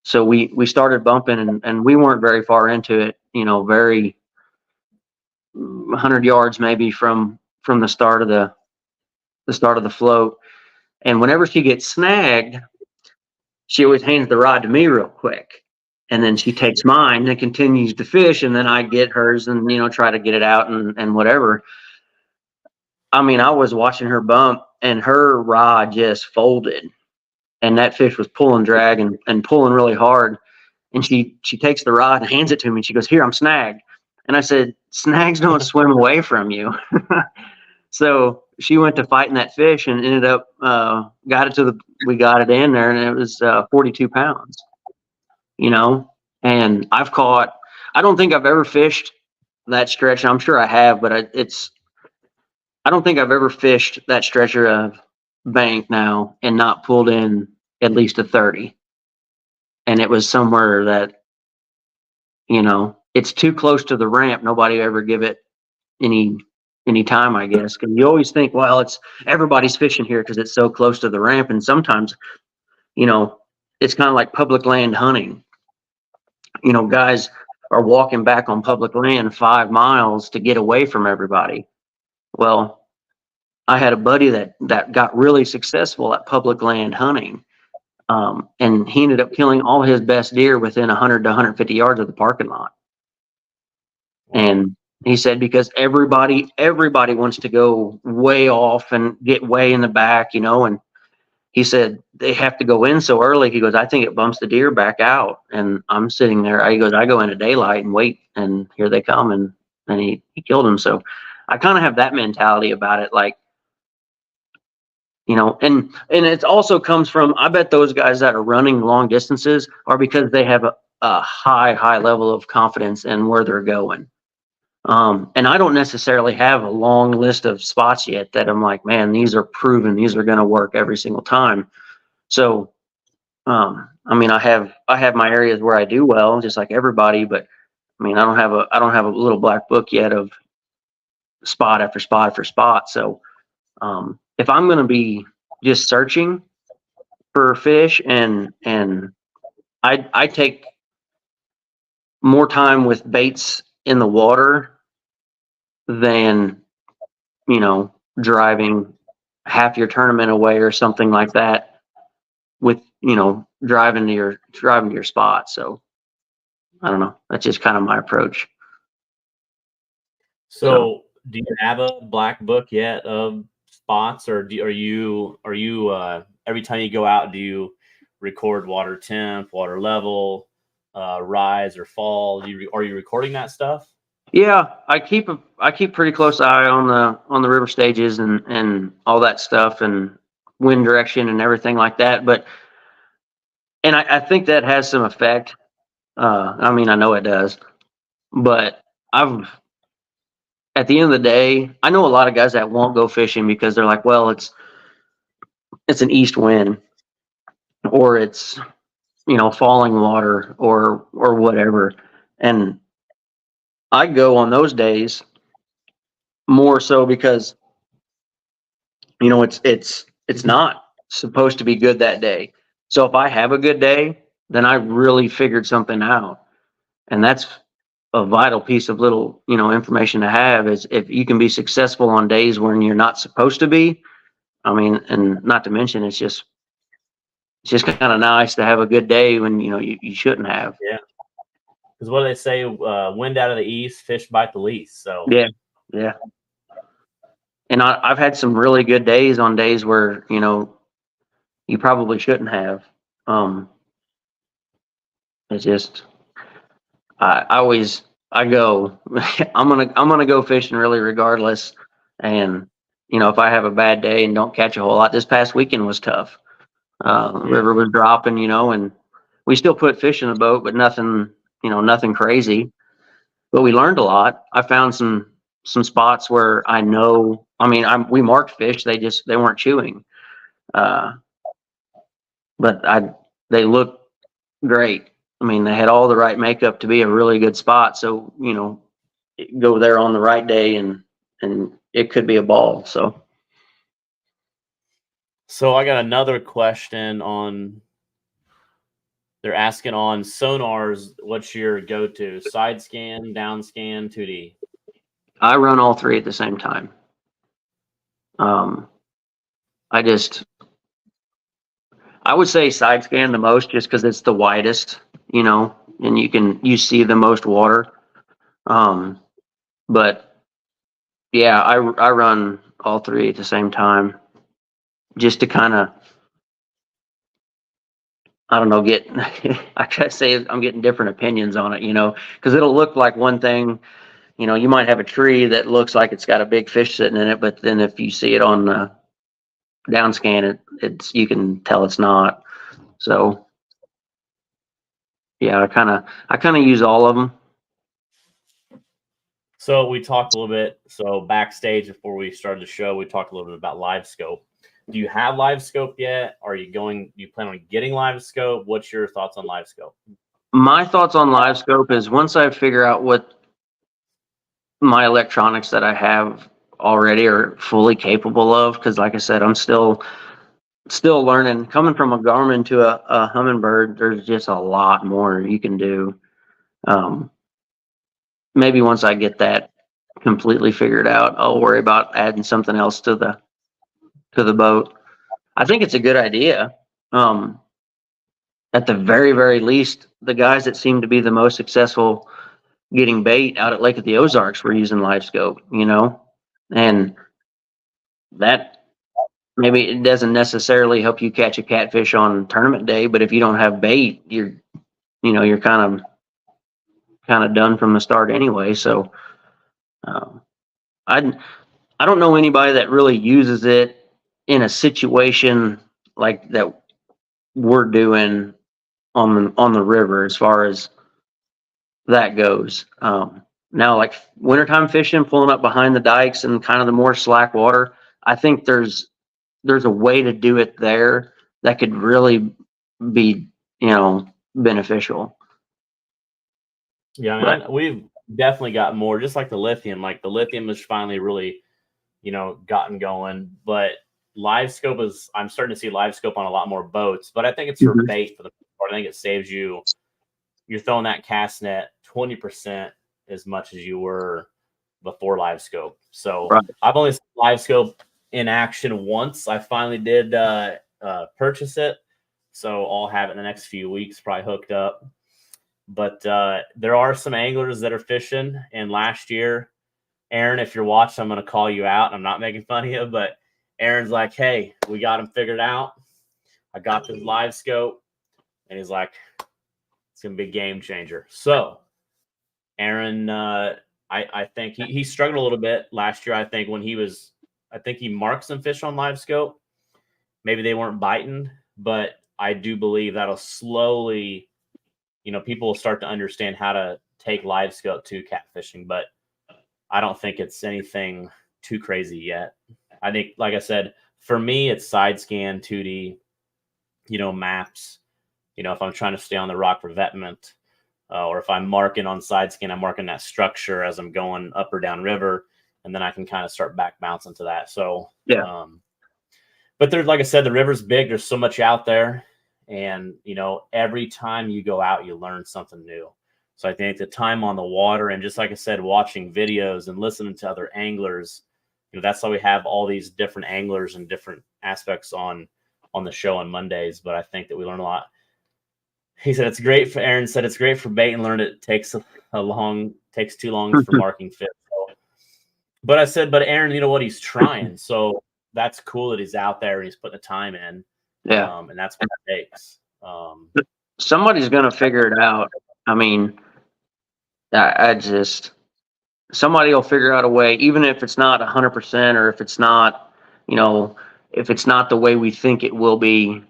so we started bumping, and we weren't very far into it, very 100 yards maybe from the start of the float. And whenever she gets snagged, she always hands the rod to me real quick. And then she takes mine and continues to fish, and then I get hers and, try to get it out and whatever. I mean, I was watching her bump and her rod just folded, and that fish was pulling drag and pulling really hard. And she takes the rod and hands it to me. And she goes, "Here, I'm snagged." And I said, "Snags don't swim away from you." So she went to fighting that fish and ended up, we got it in there, and it was 42 pounds, and I don't think I've ever fished that stretch. I'm sure I have, but I don't think I've ever fished that stretch of bank now and not pulled in at least a 30. And it was somewhere that, it's too close to the ramp. Nobody ever give it any time, I guess. Cause you always think, well, everybody's fishing here because it's so close to the ramp. And sometimes, it's kind of like public land hunting. Guys are walking back on public land 5 miles to get away from everybody. Well, I had a buddy that got really successful at public land hunting. And he ended up killing all his best deer within 100 to 150 yards of the parking lot. And he said, because everybody wants to go way off and get way in the back, and he said they have to go in so early. He goes, I think it bumps the deer back out. And I'm sitting there. He goes, I go into daylight and wait, and here they come. And he killed him. So I kind of have that mentality about it. Like, and it also comes from, I bet those guys that are running long distances are because they have a high level of confidence in where they're going. And I don't necessarily have a long list of spots yet that I'm like, man, these are proven, these are going to work every single time. So, I mean, I have my areas where I do well, just like everybody, but I mean, I don't have a little black book yet of spot after spot after spot. So, if I'm going to be just searching for fish and I take more time with baits in the water than, driving half your tournament away or something like that with, driving to your spot. So I don't know. That's just kind of my approach.
So do you have a black book yet of spots, or are you every time you go out, do you record water temp, water level, rise or fall? Are you recording that stuff?
Yeah, I keep pretty close eye on the river stages and all that stuff and wind direction and everything like that. But I think that has some effect. I mean, I know it does, but at the end of the day, I know a lot of guys that won't go fishing because they're like, well, it's an east wind, or it's, falling water or whatever. And I go on those days more so because, it's not supposed to be good that day. So if I have a good day, then I really figured something out. And that's a vital piece of little, information to have, is if you can be successful on days when you're not supposed to be. I mean, and not to mention, it's just kind of nice to have a good day when, you shouldn't have.
Yeah. Because what do they say? Wind out of the east, fish bite the least. So
yeah. And I've had some really good days on days where, you probably shouldn't have. It's just, I go, I'm gonna go fishing really regardless. And if I have a bad day and don't catch a whole lot, this past weekend was tough. River was dropping, and we still put fish in the boat, but nothing crazy. But we learned a lot. I found some spots where we marked fish. They weren't chewing. But they looked great. I mean, they had all the right makeup to be a really good spot. So, go there on the right day and it could be a ball. So
I got another question they're asking on sonars, what's your go-to? Side scan, down scan, 2D?
I run all three at the same time. I would say side scan the most just because it's the widest, and you see the most water. But yeah, I run all three at the same time just to kind of, I don't know, I try to say I'm getting different opinions on it, because it'll look like one thing. You might have a tree that looks like it's got a big fish sitting in it, but then if you see it on the down scan, you can tell it's not. So yeah, I kind of use all of them.
So we talked a little bit. So backstage before we started the show, we talked a little bit about live scope. Do you have live scope yet? Do you plan on getting live scope? What's your thoughts on live scope?
My thoughts on live scope is once I figure out what my electronics that I have already are fully capable of, because like I said, I'm still learning. Coming from a Garmin to a Humminbird, there's just a lot more you can do. Maybe once I get that completely figured out, I'll worry about adding something else to the boat. I think it's a good idea. At the very, very least, the guys that seem to be the most successful getting bait out at Lake of the Ozarks were using live scope, and that maybe it doesn't necessarily help you catch a catfish on tournament day, but if you don't have bait, you're kind of done from the start anyway. So I don't know anybody that really uses it in a situation like that we're doing on the river as far as that goes. Now, like wintertime fishing, pulling up behind the dikes and kind of the more slack water, I think there's a way to do it there that could really be, beneficial.
Yeah, I mean, we've definitely got more, just like the lithium. Like the lithium has finally really, gotten going. But live scope I'm starting to see live scope on a lot more boats. But I think it's for bait for the most part. I think it saves you. You're throwing that cast net 20% as much as you were before live scope. So
Right.
I've only seen live scope in action once. I finally did purchase it. So I'll have it in the next few weeks, probably hooked up. But there are some anglers that are fishing. And last year, Aaron, if you're watching, I'm going to call you out. I'm not making fun of you, but Aaron's like, hey, we got him figured out. I got this live scope. And he's like, it's going to be a game changer. So Aaron, I think he struggled a little bit last year. I think he marked some fish on live scope. Maybe they weren't biting, but I do believe that'll slowly, people will start to understand how to take live scope to catfishing, but I don't think it's anything too crazy yet. I think, like I said, for me, it's side scan, 2D, maps. If I'm trying to stay on the rock revetment, or if I'm marking on side scan, I'm marking that structure as I'm going up or down river, and then I can kind of start back bouncing to that. So,
yeah.
But there's, like I said, the river's big. There's so much out there. And, every time you go out, you learn something new. So I think the time on the water and just like I said, watching videos and listening to other anglers, that's why we have all these different anglers and different aspects on the show on Mondays. But I think that we learn a lot. He said Aaron said it's great for bait and learned it takes too long for marking fish. So, but I said, but Aaron, you know what? He's trying. So that's cool that he's out there and he's putting the time in.
Yeah.
And that's what it takes.
Somebody's going to figure it out. I mean, somebody will figure out a way, even if it's not 100% or if it's not, if it's not the way we think it will be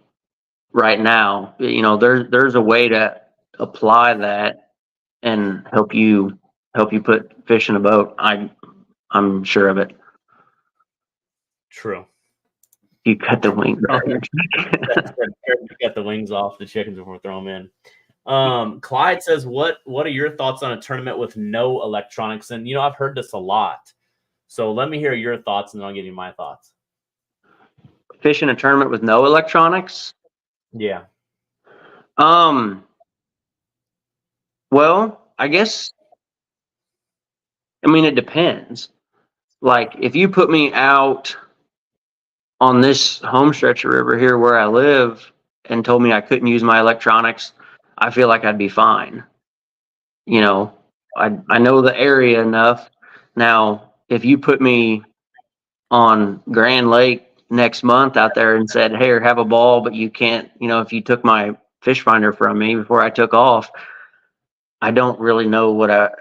right now, there's a way to apply that and help you put fish in a boat. I'm sure of it.
True.
You cut the wings off.
You got the wings off the chickens before we throw them in. Clyde says, what are your thoughts on a tournament with no electronics? And, I've heard this a lot. So let me hear your thoughts and then I'll give you my thoughts.
Fishing a tournament with no electronics?
Yeah.
Well, I guess, it depends. Like, if you put me out on this home stretch of river here where I live and told me I couldn't use my electronics, I feel like I'd be fine. you know, I know the area enough. Now, if you put me on Grand Lake next month out there and said, "Here, have a ball," but you can't, if you took my fish finder from me before I took off, I don't really know what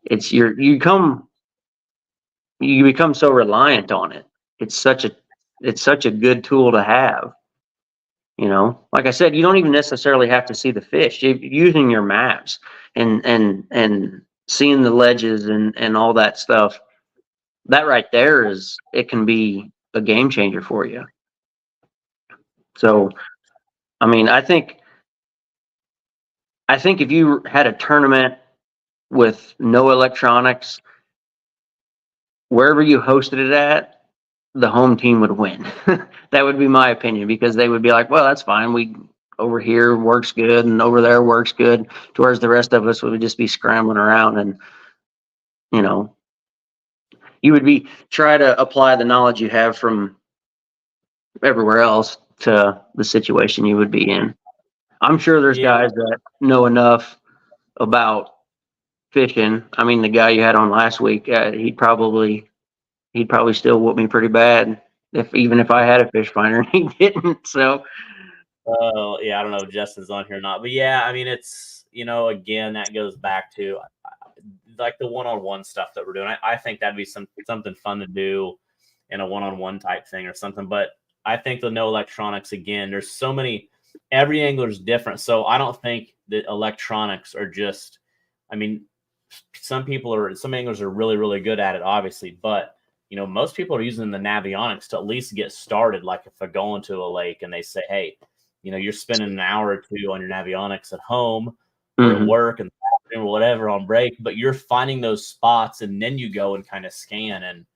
it's you become so reliant on it. It's such a good tool to have. Like I said, you don't even necessarily have to see the fish. Using your maps and seeing the ledges and all that stuff, that right there it can be a game changer for you. So, I mean, I think if you had a tournament with no electronics, wherever you hosted it at, the home team would win. That would be my opinion, because they would be like, well, that's fine. We over here works good and over there works good. Towards the rest of us would just be scrambling around, and you know, you would be try to apply the knowledge you have from everywhere else to the situation you would be in. I'm sure there's
Yeah,
guys that know enough about fishing. I mean, the guy you had on last week, he'd probably still whoop me pretty bad even if I had a fish finder and he didn't. So
yeah, I don't know if Justin's on here or not, but yeah, I mean, it's again, that goes back to like the one-on-one stuff that we're doing. I think that'd be something fun to do in a one-on-one type thing or something. But I think the no electronics, again, there's so many. Every angler is different, so I don't think that electronics are just. I mean, some anglers are really, really good at it, obviously, but most people are using the navionics to at least get started. Like if they're going to a lake and they say, hey, you're spending an hour or two on your navionics at home or at work and or whatever on break, but you're finding those spots and then you go and kind of scan. And,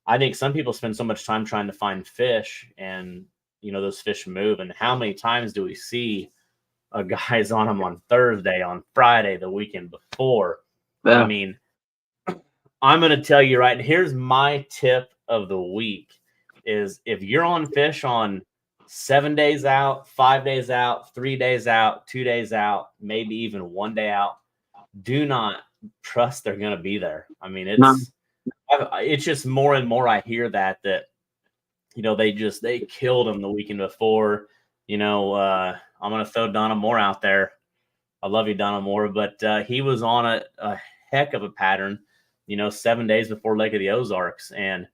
I think some people spend so much time trying to find fish, and, those fish move. And how many times do we see a guy's on them on Thursday, on Friday, the weekend before?
yeah.
I mean, I'm going to tell you right, here's my tip of the week is if you're on fish on 7 days out, 5 days out, 3 days out, 2 days out, maybe even 1 day out, do not trust they're going to be there. I mean, it's just more and more I hear that they killed him the weekend before. I'm going to throw Donna Moore out there. I love you, Donna Moore, but he was on a heck of a pattern, 7 days before Lake of the Ozarks. And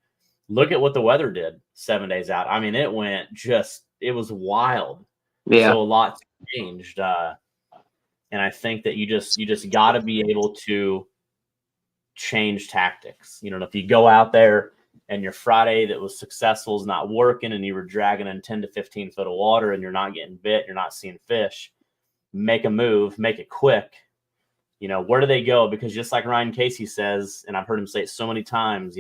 look at what the weather did 7 days out. I mean, it was wild.
Yeah.
So a lot changed. And I think that you just got to be able to change tactics. If you go out there and your Friday that was successful is not working and you were dragging in 10 to 15 foot of water and you're not getting bit, you're not seeing fish, make a move, make it quick. Where do they go? Because just like Ryan Casey says, and I've heard him say it so many times,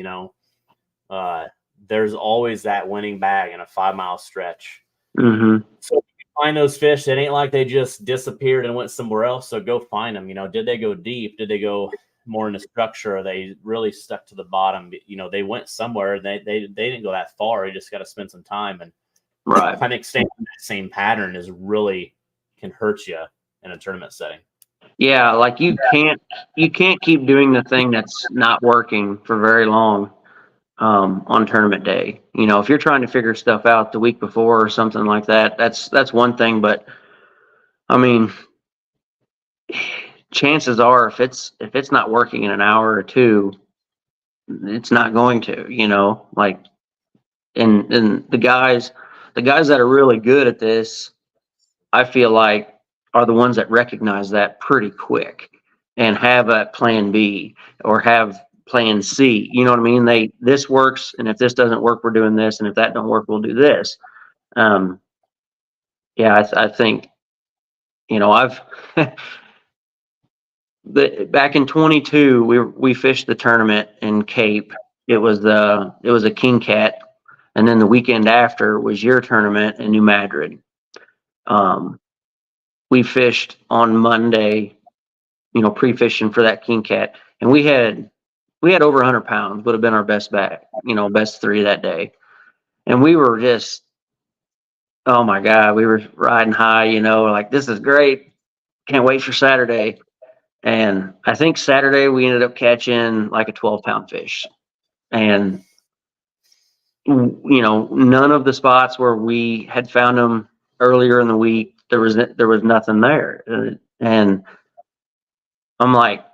there's always that winning bag in a 5-mile stretch.
Mm-hmm.
So if you find those fish, it ain't like they just disappeared and went somewhere else. So go find them. Did they go deep? Did they go more in the structure? Are they really stuck to the bottom? They went somewhere. They didn't go that far. You just got to spend some time. And
Right.
I think staying in that same pattern can hurt you in a tournament setting.
Yeah, like you can't keep doing the thing that's not working for very long on tournament day. If you're trying to figure stuff out the week before or something like that, that's one thing. But I mean, chances are if it's not working in an hour or two, it's not going to. Like, and the guys that are really good at this, I feel like, are the ones that recognize that pretty quick and have a plan B or have plan C. You know what I mean? This works, and if this doesn't work, we're doing this, and if that don't work, we'll do this. Yeah, I think, I've back in 22, we fished the tournament in Cape. It was a king cat, and then the weekend after was your tournament in New Madrid. We fished on Monday, pre-fishing for that king cat, and we had over 100 pounds. Would have been our best bat, best three that day, and we were just, oh my god, we were riding high, like this is great. can't wait for Saturday. And I think Saturday we ended up catching like a 12-pound fish. And, none of the spots where we had found them earlier in the week, there was nothing there. And I'm like,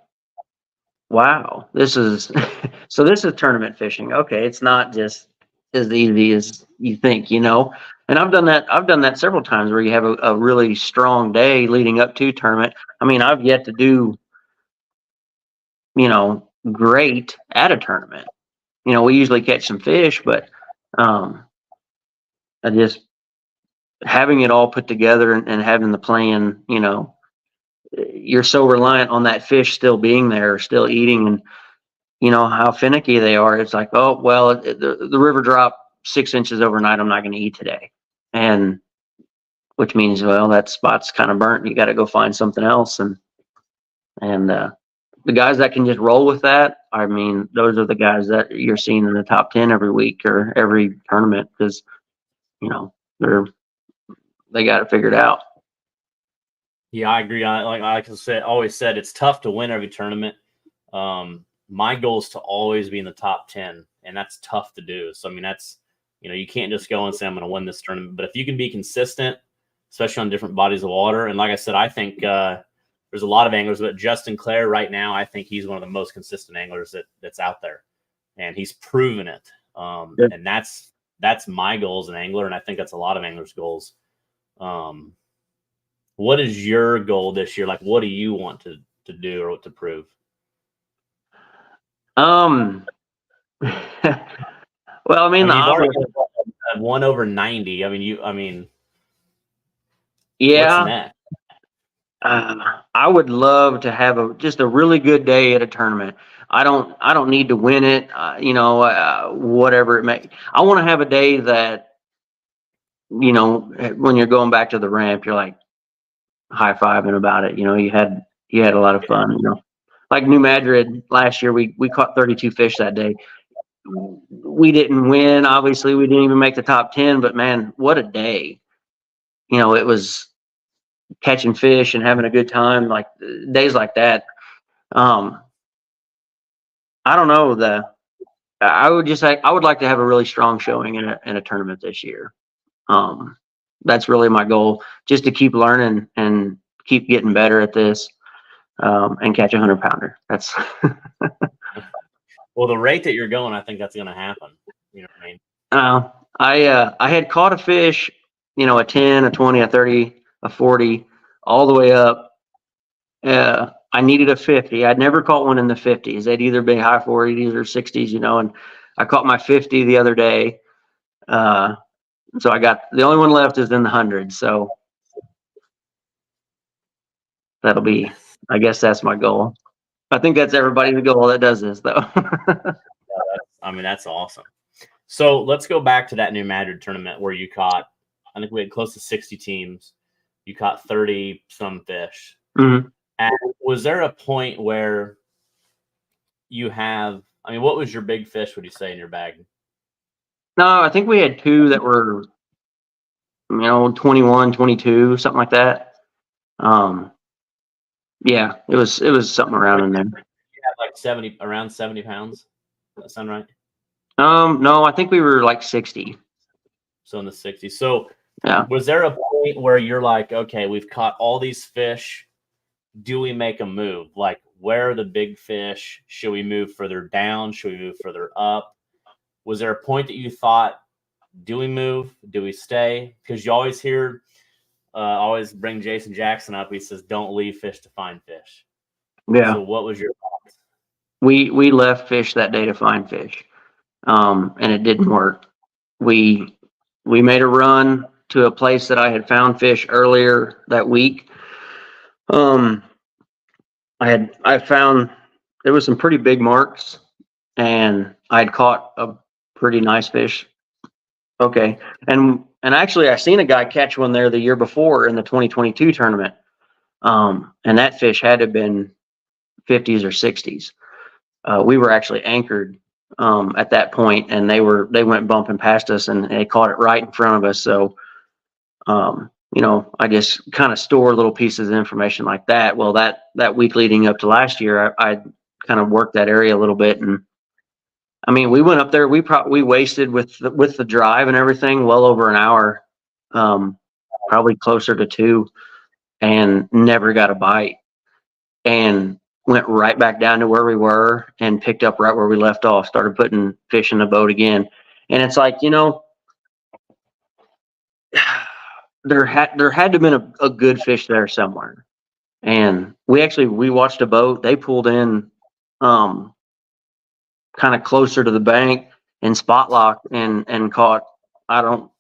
wow, this is this is tournament fishing. Okay, it's not just as easy as you think, And I've done that several times where you have a really strong day leading up to tournament. I mean, I've yet to do, great at a tournament. We usually catch some fish, but I just having it all put together and having the plan, you're so reliant on that fish still being there, still eating, and how finicky they are. It's like, oh well, the river dropped 6 inches overnight. I'm not going to eat today, and which means, well, that spot's kind of burnt. You got to go find something else, and the guys that can just roll with that, I mean, those are the guys that you're seeing in the top 10 every week or every tournament because they got it figured out.
Yeah, I agree. Like I said, always said, it's tough to win every tournament. My goal is to always be in the top 10, and that's tough to do. So, I mean, that's, you can't just go and say, I'm going to win this tournament. But if you can be consistent, especially on different bodies of water, and like I said, I think there's a lot of anglers, but Justin Clare right now, I think he's one of the most consistent anglers that's out there, and he's proven it. And that's my goal as an angler, and I think that's a lot of anglers' goals. What is your goal this year? Like, what do you want to do or what to prove?
Well, I mean,
you've already won over 90.
Yeah.
What's next?
I would love to have just a really good day at a tournament. I don't need to win it. Whatever it may. I want to have a day that, when you're going back to the ramp, you're like high fiving about it. You had a lot of fun. Like New Madrid last year, we caught 32 fish that day. We didn't win. Obviously, we didn't even make the top 10. But man, what a day! It was catching fish and having a good time. Like days like that. I don't know. I would like to have a really strong showing in a tournament this year. That's really my goal, just to keep learning and keep getting better at this, and catch a 100-pounder. That's
well, the rate that you're going, I think that's going to happen. You know what
I mean? I had caught a fish, a 10, a 20, a 30, a 40, all the way up. I needed a 50. I'd never caught one in the 50s. They'd either be high 40s or 60s, and I caught my 50 the other day. So I got the only one left is in the 100. So that'll be, I guess that's my goal. I think that's everybody's goal that does this, though.
That's awesome. So let's go back to that New Madrid tournament where you caught, I think we had close to 60 teams. You caught 30 some fish.
Mm-hmm.
And was there a point where what was your big fish, would you say, in your bag?
No, I think we had two that were, 21, 22, something like that. Yeah, it was something around in there.
You had like around 70 pounds. Does that sound right?
No, I think we were like 60.
So in the 60s. So
yeah.
Was there a point where you're like, okay, we've caught all these fish. Do we make a move? Like, where are the big fish? Should we move further down? Should we move further up? Was there a point that you thought, do we move? Do we stay? Because you always hear, always bring Jason Jackson up. He says, don't leave fish to find fish.
Yeah.
So what was your thoughts?
We left fish that day to find fish, and it didn't work. We made a run to a place that I had found fish earlier that week. I found there was some pretty big marks, and I'd caught a pretty nice fish. Okay, and actually I seen a guy catch one there the year before in the 2022 tournament, and that fish had to have been 50s or 60s. We were actually anchored at that point, and they went bumping past us, and they caught it right in front of us. So I just kind of store little pieces of information like that. Well, that week leading up to last year, I kind of worked that area a little bit, and I mean, we went up there. We wasted with the drive and everything well over an hour, probably closer to 2, and never got a bite. And went right back down to where we were and picked up right where we left off. Started putting fish in the boat again, and it's like, there had to have been a good fish there somewhere. And we watched a boat. They pulled in, kind of closer to the bank and spot locked and caught. I don't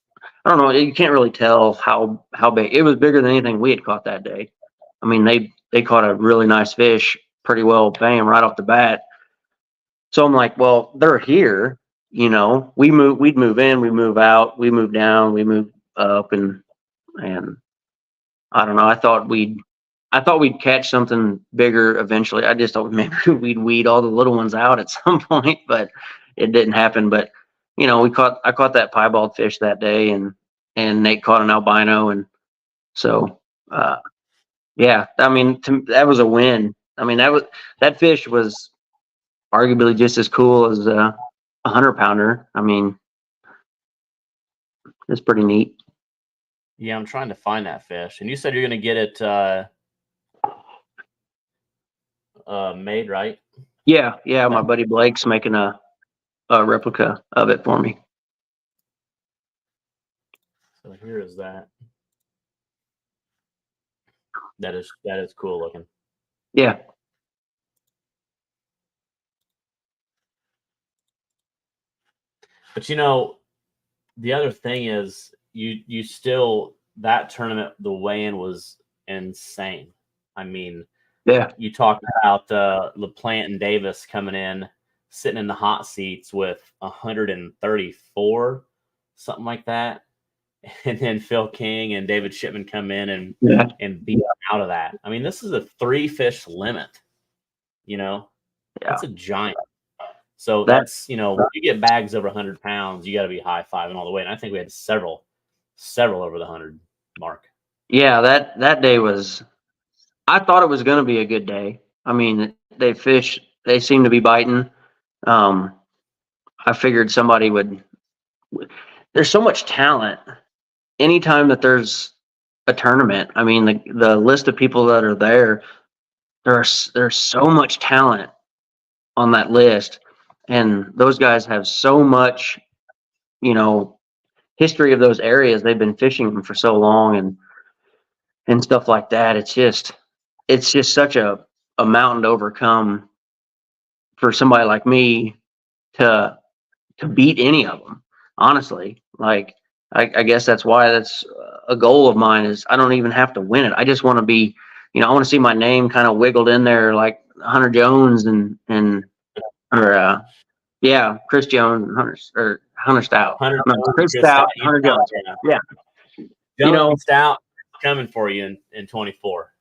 know. You can't really tell how big. It was bigger than anything we had caught that day. I mean, they caught a really nice fish pretty well, bam, right off the bat. So I'm like, well, they're here. We'd move in, we move out, we move down, we move up, and I don't know. I thought we'd catch something bigger eventually. I just thought maybe we'd weed all the little ones out at some point, but it didn't happen. But I caught that piebald fish that day, and Nate caught an albino, and so yeah. I mean, that was a win. I mean, that fish was arguably just as cool as a 100-pounder. I mean, it's pretty neat.
Yeah, I'm trying to find that fish. And you said you're going to get it made, right?
Yeah. My buddy Blake's making a replica of it for me.
So here is that. That is cool looking.
Yeah.
But the other thing is you still, that tournament, the weigh-in was insane. I mean,
yeah.
You talked about LaPlante and Davis coming in, sitting in the hot seats with 134, something like that. And then Phil King and David Shipman come in and beat them out of that. I mean, this is a 3-fish limit, That's a giant. So that's, when you get bags over 100 pounds, you got to be high-fiving all the way. And I think we had several over the 100 mark.
Yeah, that day was, I thought it was going to be a good day. I mean, they seem to be biting. I figured somebody would, there's so much talent. Anytime that there's a tournament, I mean, the list of people that are there, there's so much talent on that list. And those guys have so much, history of those areas. They've been fishing them for so long and stuff like that. It's just such a mountain to overcome for somebody like me to beat any of them, honestly. Like, I guess that's why that's a goal of mine, is I don't even have to win it. I just want to be, I want to see my name kind of wiggled in there like Hunter Jones Chris Jones, Hunter Stout. Chris Stout, Hunter Jones. Yeah.
Stout coming for you in 24.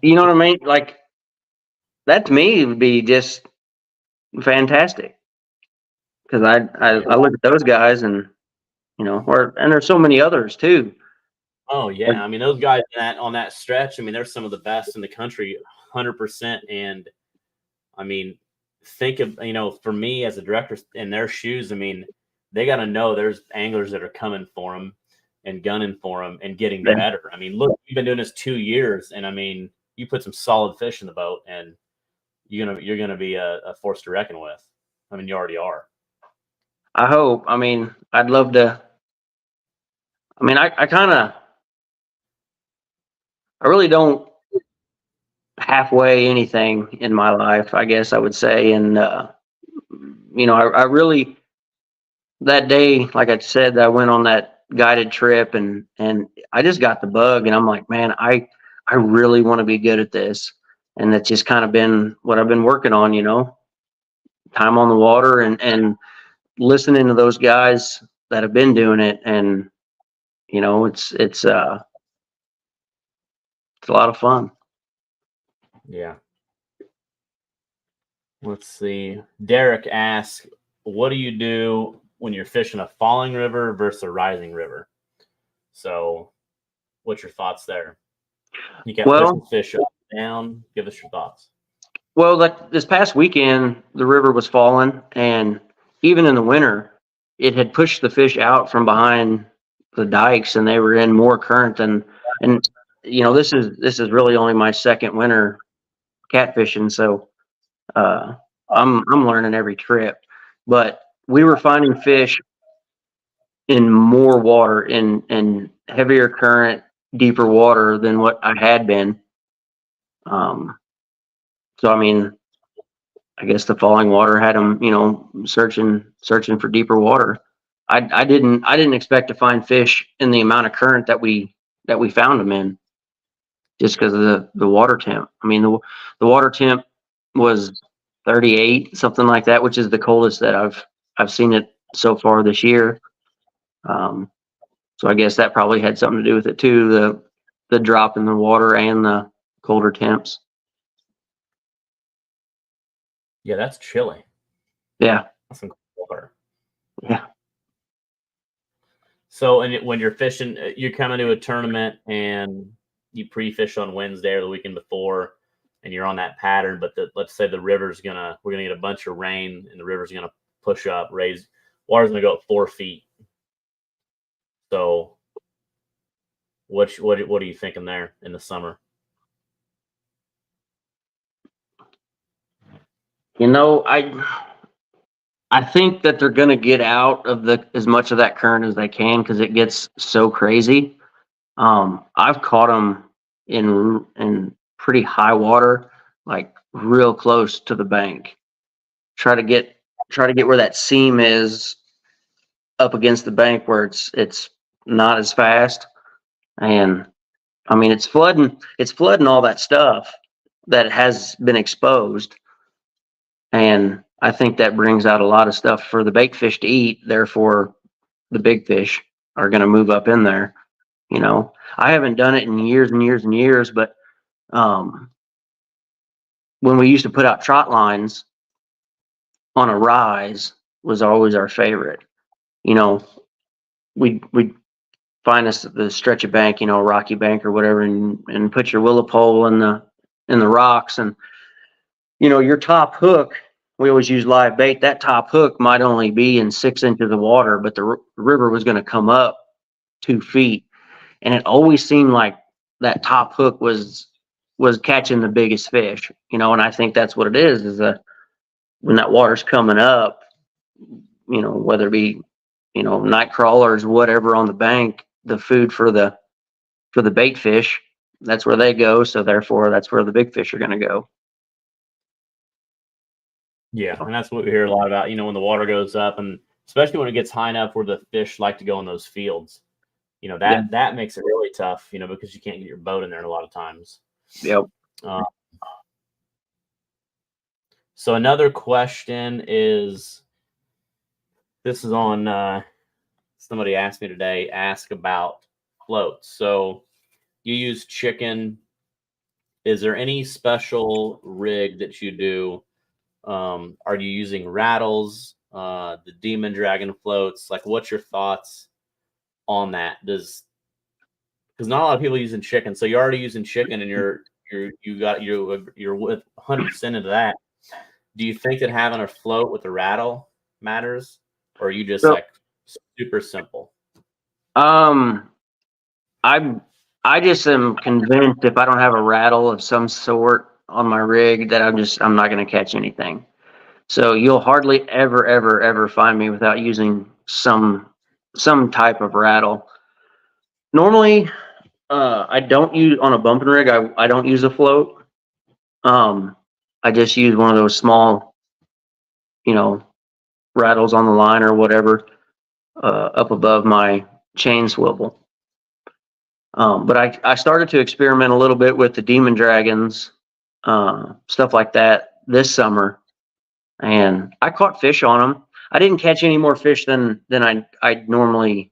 You know what I mean? Like, that to me would be just fantastic. Because I look at those guys and, and there's so many others too.
Oh yeah. I mean, those guys on that stretch, I mean, they're some of the best in the country, 100%. And I mean, think of, for me as a director in their shoes, I mean, they got to know there's anglers that are coming for them and gunning for them and getting better. I mean, look, you've been doing this 2 years, and I mean, you put some solid fish in the boat, and you're gonna be a force to reckon with. I mean, you already are.
I hope. I mean, I'd love to. I mean, I really don't halfway anything in my life, I guess I would say. And, I really, that day, like I said, I went on that guided trip and I just got the bug, and I'm like, man, I really want to be good at this. And that's just kind of been what I've been working on, time on the water and listening to those guys that have been doing it. And, it's a lot of fun.
Yeah. Let's see. Derek asks, what do you do when you're fishing a falling river versus a rising river? So What's your thoughts there? You kept pushing
Well,
fish up and down. Give us your thoughts.
well, like this past weekend, the river was falling, and even in the winter, it had pushed the fish out from behind the dikes, and they were in more current than. And this is really only my second winter catfishing, so uh, I'm learning every trip. But we were finding fish in more water, in heavier current, deeper water than what I had been. Um, so I mean, I guess the falling water had them, searching for deeper water. I didn't expect to find fish in the amount of current that we found them in, just because of the water temp. I mean, the water temp was 38, something like that, which is the coldest that I've seen it so far this year. Um, so I guess that probably had something to do with it too, the drop in the water and the colder temps.
Yeah, that's chilly.
Yeah,
That's some cold water.
yeah.
So, and when you're fishing, you come into a tournament and you pre-fish on Wednesday or the weekend before, and you're on that pattern. But let's say we're gonna get a bunch of rain, and the river's gonna push up, water's gonna go up 4 feet. So, what are you thinking there in the summer?
I think that they're going to get out of as much of that current as they can, because it gets so crazy. I've caught them in pretty high water, like real close to the bank. Try to get where that seam is up against the bank, where it's not as fast. And I mean, it's flooding all that stuff that has been exposed. And I think that brings out a lot of stuff for the bait fish to eat. Therefore, the big fish are going to move up in there. I haven't done it in years and years and years, but when we used to put out trot lines on a rise, was always our favorite. We'd find us the stretch of bank, a rocky bank or whatever, and put your willow pole in the rocks, and your top hook. We always use live bait. That top hook might only be in 6 inches of water, but the river was going to come up 2 feet, and it always seemed like that top hook was catching the biggest fish. And I think that's what it is that when that water's coming up, whether it be night crawlers, whatever on the bank, the food for the bait fish, that's where they go. So therefore, that's where the big fish are going to go.
Yeah, and that's what we hear a lot about, when the water goes up, and especially when it gets high enough where the fish like to go in those fields. That makes it really tough, because you can't get your boat in there a lot of times.
Yep.
So another question is, this is on, somebody asked me today, ask about floats. So you use chicken. Is there any special rig that you do? Are you using rattles, the Demon Dragon floats? Like, what's your thoughts on that? Because not a lot of people using chicken. So you're already using chicken, and you're with 100% into that. Do you think that having a float with a rattle matters, or are you just like super simple?
I just am convinced if I don't have a rattle of some sort on my rig, that I'm not going to catch anything. So you'll hardly ever find me without using some type of rattle. Normally, I don't use on a bumping rig. I don't use a float. I just use one of those small, rattles on the line or whatever, up above my chain swivel. But I started to experiment a little bit with the Demon Dragons, stuff like that this summer, and I caught fish on them. I didn't catch any more fish than I normally.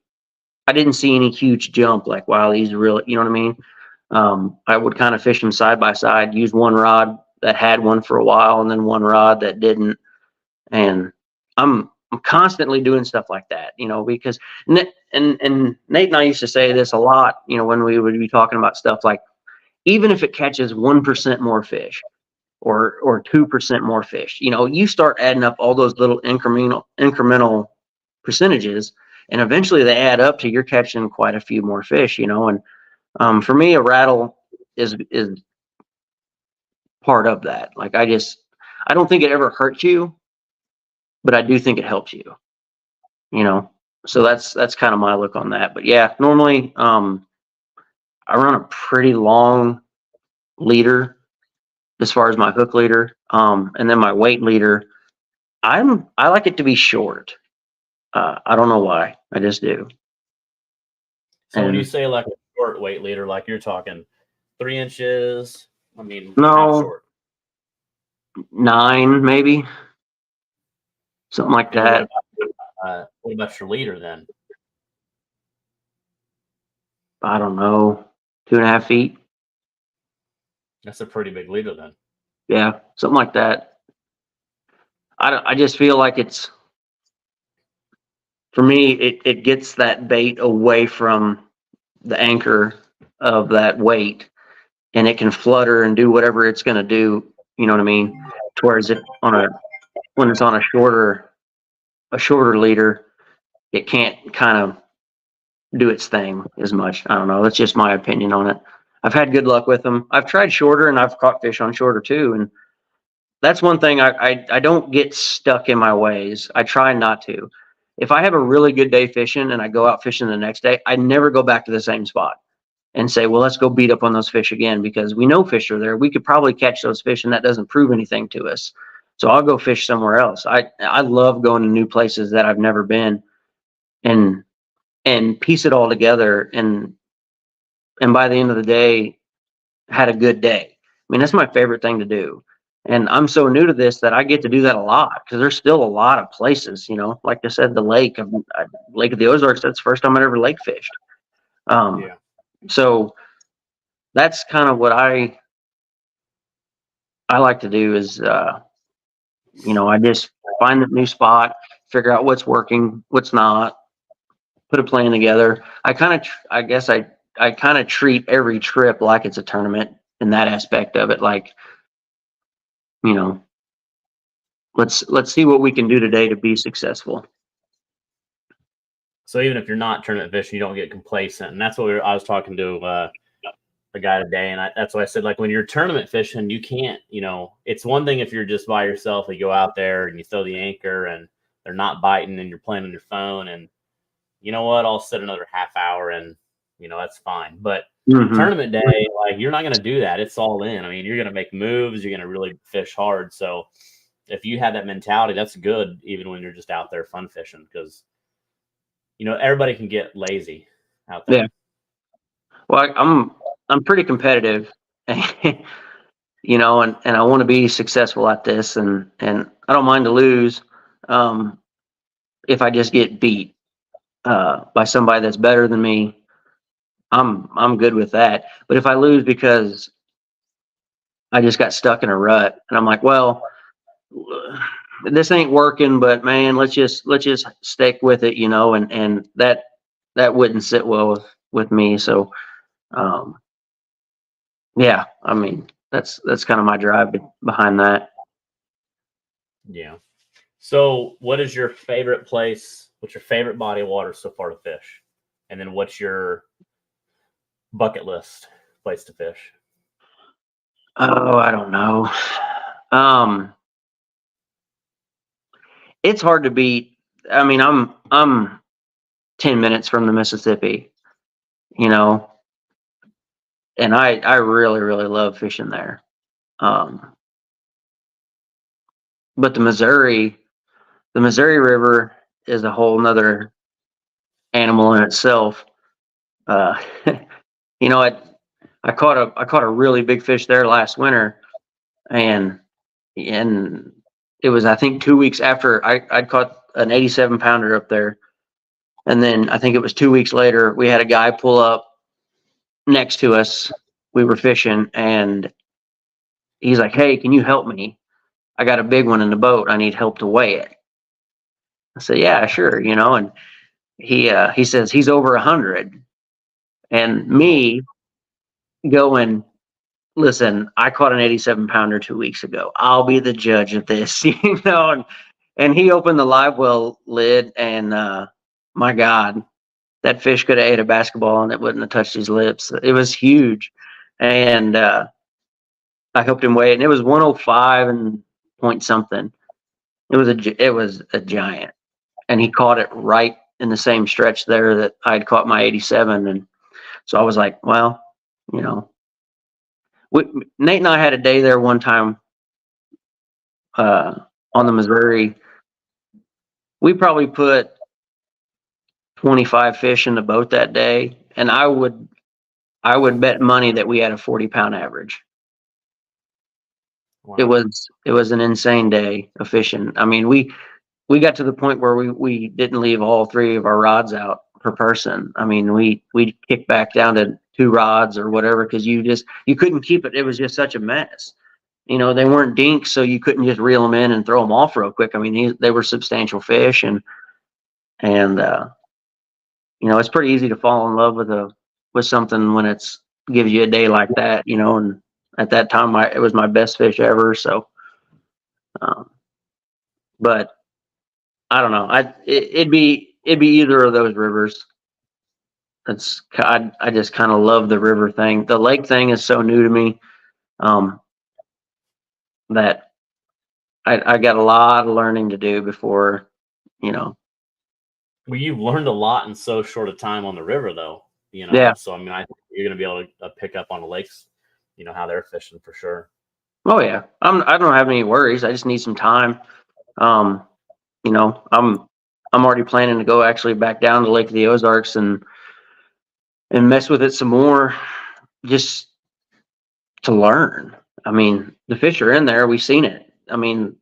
I didn't see any huge jump, like, wow, these are real, you know what I mean? I would kind of fish them side by side, use one rod that had one for a while and then one rod that didn't. And I'm I'm constantly doing stuff like that, because and Nate and I used to say this a lot, when we would be talking about stuff like, even if it catches 1% more fish or 2% more fish, you start adding up all those little incremental percentages, and eventually they add up to you're catching quite a few more fish, and for me, a rattle is part of that. Like, I don't think it ever hurts you, but I do think it helps you, so that's kind of my look on that. But yeah, normally I run a pretty long leader as far as my hook leader, and then my weight leader, I like it to be short. I don't know why, I just do.
So when you say like a short weight leader, like you're talking 3 inches, I mean, how
No,
short?
9 maybe, something like
And
that.
what about your leader then?
I don't know, 2.5 feet.
That's a pretty big leader then.
Yeah, something like that. I just feel like it's, for me, it gets that bait away from the anchor of that weight, and it can flutter and do whatever it's going to do. You know what I mean? Whereas when it's on a shorter leader, it can't kind of do its thing as much. I don't know. That's just my opinion on it. I've had good luck with them. I've tried shorter, and I've caught fish on shorter too. And that's one thing, I don't get stuck in my ways. I try not to. If I have a really good day fishing and I go out fishing the next day, I never go back to the same spot and say, well, let's go beat up on those fish again, because we know fish are there. We could probably catch those fish, and that doesn't prove anything to us. So I'll go fish somewhere else. I love going to new places that I've never been, and piece it all together, and by the end of the day, had a good day. I mean, that's my favorite thing to do. And I'm so new to this that I get to do that a lot, because there's still a lot of places, like I said, the lake of the Ozarks, that's the first time I ever lake fished.
Yeah.
So that's kind of what I like to do is, I just find the new spot, figure out what's working, what's not, put a plan together. I guess I kind of treat every trip like it's a tournament in that aspect of it. Like, let's see what we can do today to be successful.
So even if you're not tournament fishing, you don't get complacent, and that's what I was talking to a guy today, and that's why I said, like, when you're tournament fishing, you can't, it's one thing if you're just by yourself and you go out there and you throw the anchor and they're not biting and you're playing on your phone, and you know what, I'll sit another half hour and that's fine. But tournament day, like, you're not going to do that. It's all in. I mean, you're going to make moves. You're going to really fish hard. So if you have that mentality, that's good, even when you're just out there fun fishing, because everybody can get lazy out there.
Yeah. Well, I'm pretty competitive, and I want to be successful at this, and I don't mind to lose, if I just get beat by somebody that's better than me. I'm good with that. But if I lose because I just got stuck in a rut, and I'm like, well, this ain't working, but man, let's just stick with it, and that wouldn't sit well with me. So, yeah, I mean, that's kind of my drive behind that.
Yeah. So what is your favorite place? What's your favorite body of water so far to fish? And then what's your bucket list place to fish?
Oh, I don't know. It's hard to beat. I mean, I'm 10 minutes from the Mississippi, and I really, really love fishing there. But the Missouri River is a whole nother animal in itself. I caught a really big fish there last winter, and it was, I think, 2 weeks after I'd caught an 87 pounder up there. And then I think it was 2 weeks later, we had a guy pull up next to us. We were fishing, and he's like, hey, can you help me? I got a big one in the boat. I need help to weigh it. I said, yeah, sure, you know, and he says he's over 100, and me going, listen, I caught an 87 pounder 2 weeks ago. I'll be the judge of this, you know, and he opened the live well lid, and my God, that fish could have ate a basketball and it wouldn't have touched his lips. It was huge, and I helped him weigh it, and it was 105 and point something. It was a giant, and he caught it right in the same stretch there that I'd caught my 87, and so I was like, well, you know, Nate and I had a day there one time on the Missouri. We probably put 25 fish in the boat that day, and I would bet money that we had a 40-pound average.
Wow.
It was an insane day of fishing. I mean, we got to the point where we didn't leave all three of our rods out per person. I mean, we kicked back down to 2 rods or whatever, because you couldn't keep it. It was just such a mess. You know, they weren't dinks, so you couldn't just reel them in and throw them off real quick. I mean, they were substantial fish, and you know, it's pretty easy to fall in love with something when it's gives you a day like that, you know. And at that time, it was my best fish ever. So, but I don't know. It'd be either of those rivers. I just kind of love the river thing. The lake thing is so new to me, that I got a lot of learning to do before, you know.
Well, you've learned a lot in so short a time on the river, though. You know,
Yeah.
so I mean, I think you're going to be able to pick up on the lakes, you know, how they're fishing for sure.
Oh yeah, I don't have any worries. I just need some time. You know, I'm already planning to go actually back down to Lake of the Ozarks and mess with it some more, just to learn. I mean, the fish are in there. We've seen it. I mean,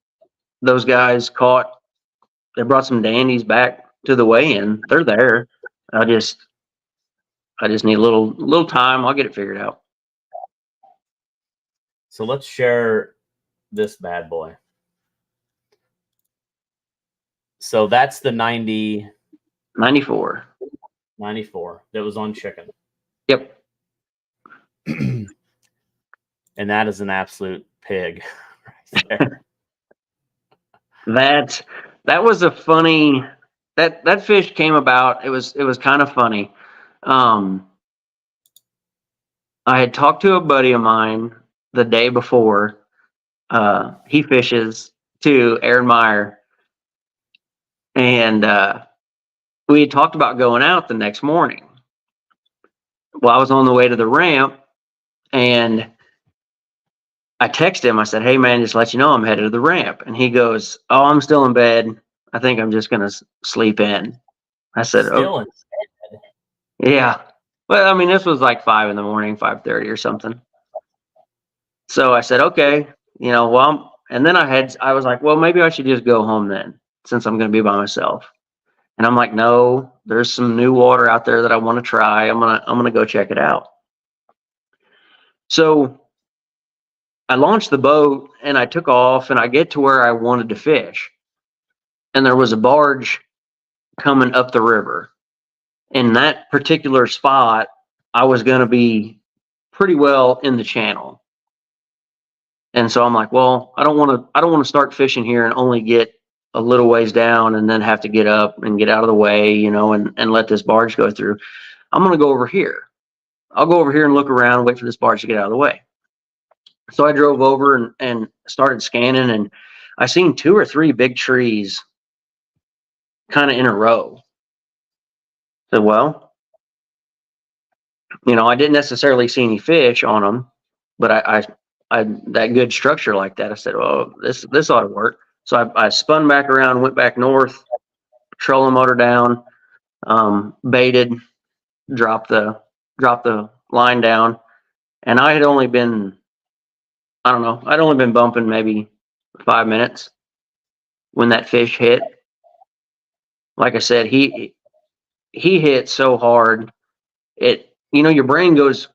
those guys they brought some dandies back to the weigh-in. They're there. I just need a little time. I'll get it figured out.
So let's share this bad boy. So that's the
94.
94 that was on chicken.
Yep.
And that is an absolute pig right there.
That was a funny, that fish came about. It was kind of funny. I had talked to a buddy of mine the day before. He fishes too, Aaron Meyer, and we had talked about going out the next morning. Well, I was on the way to the ramp, and I texted him. I said, "Hey man, just let you know I'm headed to the ramp." And he goes, "Oh, I'm still in bed. I think I'm just gonna sleep in." I said,
Still
"Oh, yeah." Well, I mean, this was like 5 a.m, 5:30 or something. So I said, "Okay, you know, well," and then I was like, "Well, maybe I should just go home then, since I'm gonna be by myself." And I'm like, "No, there's some new water out there that I want to try. I'm gonna go check it out." So I launched the boat and I took off, and I get to where I wanted to fish, and there was a barge coming up the river. In that particular spot, I was going to be pretty well in the channel. And so I'm like, well, I don't want to start fishing here and only get a little ways down and then have to get up and get out of the way, you know, and let this barge go through. I'm going to go over here. I'll go over here and look around, wait for this barge to get out of the way. So I drove over and started scanning, and I seen 2 or 3 big trees kind of in a row. So, well, you know, I didn't necessarily see any fish on them, but I that good structure like that, I said, "Oh, this ought to work." So I spun back around, went back north, trolling motor down, baited, dropped the line down, and I had only been, I don't know, I'd only been bumping maybe 5 minutes when that fish hit. Like I said, he hit so hard, you know, your brain goes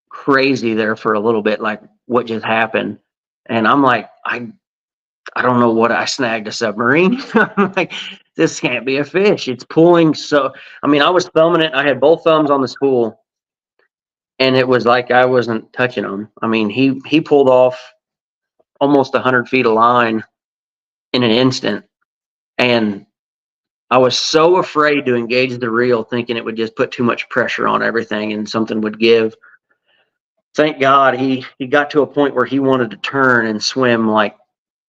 crazy there for a little bit, like what just happened. And I'm like, I I don't know what I snagged, a submarine. I'm like, this can't be a fish. It's pulling. So, I mean, I was thumbing it. I had both thumbs on the spool, and it was like I wasn't touching him. I mean, he pulled off almost 100 feet of line in an instant, and I was so afraid to engage the reel, thinking it would just put too much pressure on everything and something would give. Thank God he got to a point where he wanted to turn and swim like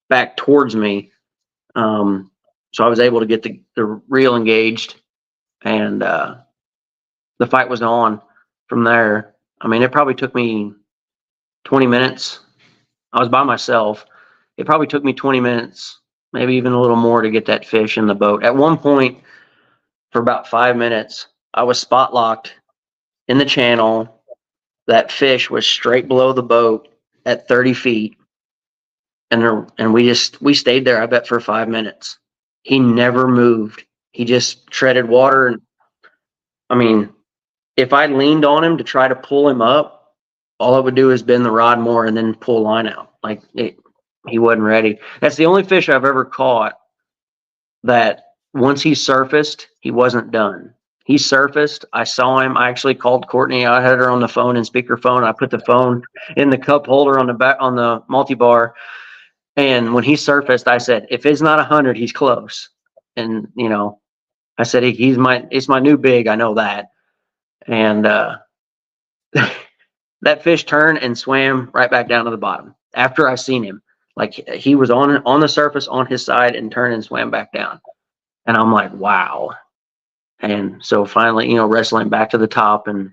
back towards me. So I was able to get the reel engaged, and the fight was on from there. I mean, it probably took me 20 minutes. I was by myself. It probably took me 20 minutes, maybe even a little more, to get that fish in the boat. At one point, for about 5 minutes, I was spot locked in the channel. That fish was straight below the boat at 30 feet. And we stayed there, I bet, for 5 minutes. He never moved. He just treaded water. And I mean, if I leaned on him to try to pull him up, all I would do is bend the rod more and then pull line out. Like, he wasn't ready. That's the only fish I've ever caught that once he surfaced, he wasn't done. He surfaced. I saw him. I actually called Courtney. I had her on the phone, and speakerphone. I put the phone in the cup holder on the back on the multi-bar. And when he surfaced, I said, if it's not 100, he's close. And, you know, I said, it's my new big. I know that. And that fish turned and swam right back down to the bottom after I seen him. Like, he was on the surface on his side and turned and swam back down. And I'm like, wow. And so finally, you know, wrestling back to the top and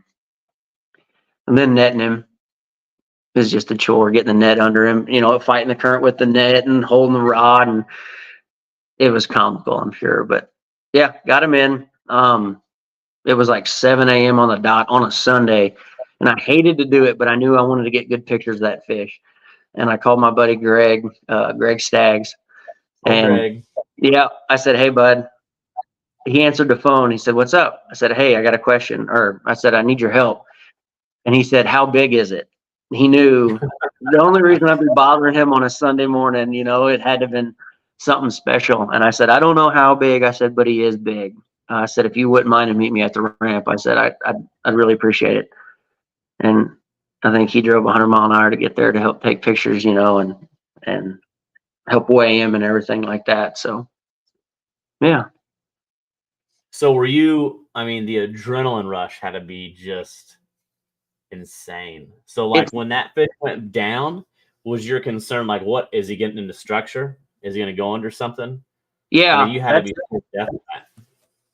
then netting him is just a chore, getting the net under him, you know, fighting the current with the net and holding the rod. And it was comical, I'm sure. But yeah, got him in. It was like 7 a.m. on the dot on a Sunday. And I hated to do it, but I knew I wanted to get good pictures of that fish. And I called my buddy Greg Staggs. And
Greg.
yeah, I said, hey, bud. He answered the phone. He said, what's up? I said, hey, I got a question. Or I said, I need your help. And he said, how big is it? He knew the only reason I'd be bothering him on a Sunday morning, you know, it had to have been something special. And I said, I don't know how big. I said, but he is big. I said, if you wouldn't mind to meet me at the ramp, I said, I'd really appreciate it. And I think he drove 100 mile an hour to get there to help take pictures, you know, and help weigh him and everything like that. So, yeah.
So were you, I mean, the adrenaline rush had to be just insane. So like when that fish went down, was your concern like, what is he getting into structure? Is he going to go under something?
Yeah.
I mean, you had to be definitely.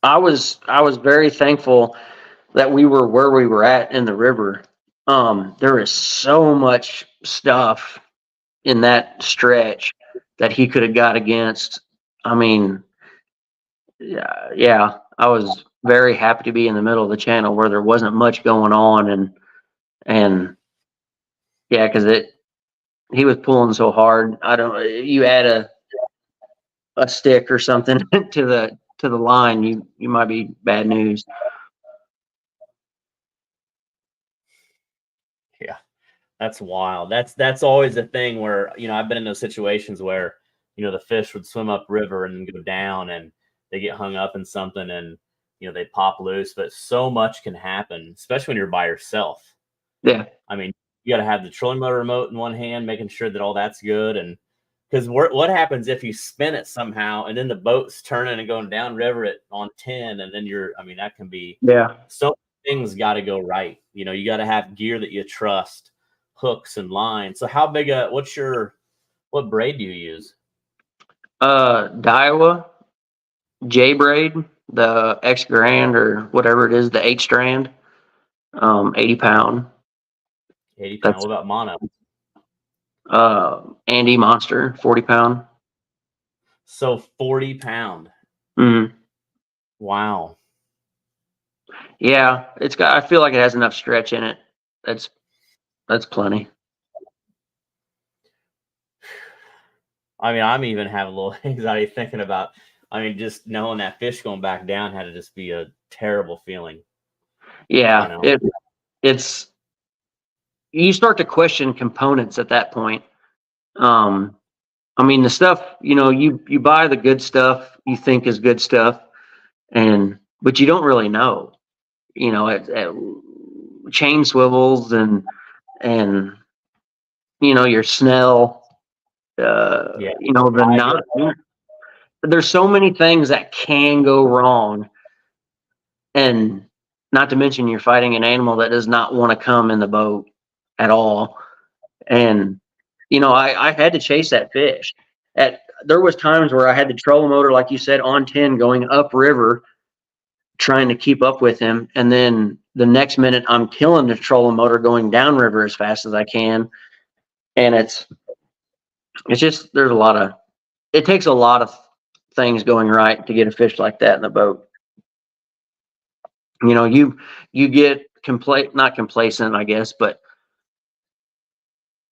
I was very thankful that we were where we were at in the river. There is so much stuff in that stretch that he could have got against. I mean, yeah, I was very happy to be in the middle of the channel where there wasn't much going on, and yeah, because he was pulling so hard. You add a stick or something to the line, you might be bad news.
Yeah, that's wild. That's always a thing where, you know, I've been in those situations where, you know, the fish would swim up river and go down and they get hung up in something and, you know, they pop loose. But so much can happen, especially when you're by yourself.
Yeah.
I mean, you got to have the trolling motor remote in one hand, making sure that all that's good. And because what happens if you spin it somehow and then the boat's turning and going down river on 10, and then that can be, so things got to go right. You know, you got to have gear that you trust, hooks and lines. So how big what braid do you use?
Daiwa J braid, the X Grand or whatever it is, the 8 strand, 80 pound.
80 pound. What about mono?
Andy Monster, 40 pound.
So 40 pound.
Mm-hmm.
Wow.
Yeah, I feel like it has enough stretch in it. That's plenty.
I mean, I'm even having a little anxiety thinking about, I mean, just knowing that fish going back down had to just be a terrible feeling.
Yeah, it's you start to question components at that point. I mean, the stuff, you buy the good stuff you think is good stuff, but you don't really know, at chain swivels and your Snell,
Yeah.
the knot. There's so many things that can go wrong, and not to mention you're fighting an animal that does not want to come in the boat at all. And I had to chase that fish. There was times where I had the trolling motor, like you said, on 10 going upriver, trying to keep up with him, and then the next minute I'm killing the trolling motor going downriver as fast as I can. And it's just it takes a lot of things going right to get a fish like that in the boat. You get not complacent, I guess, but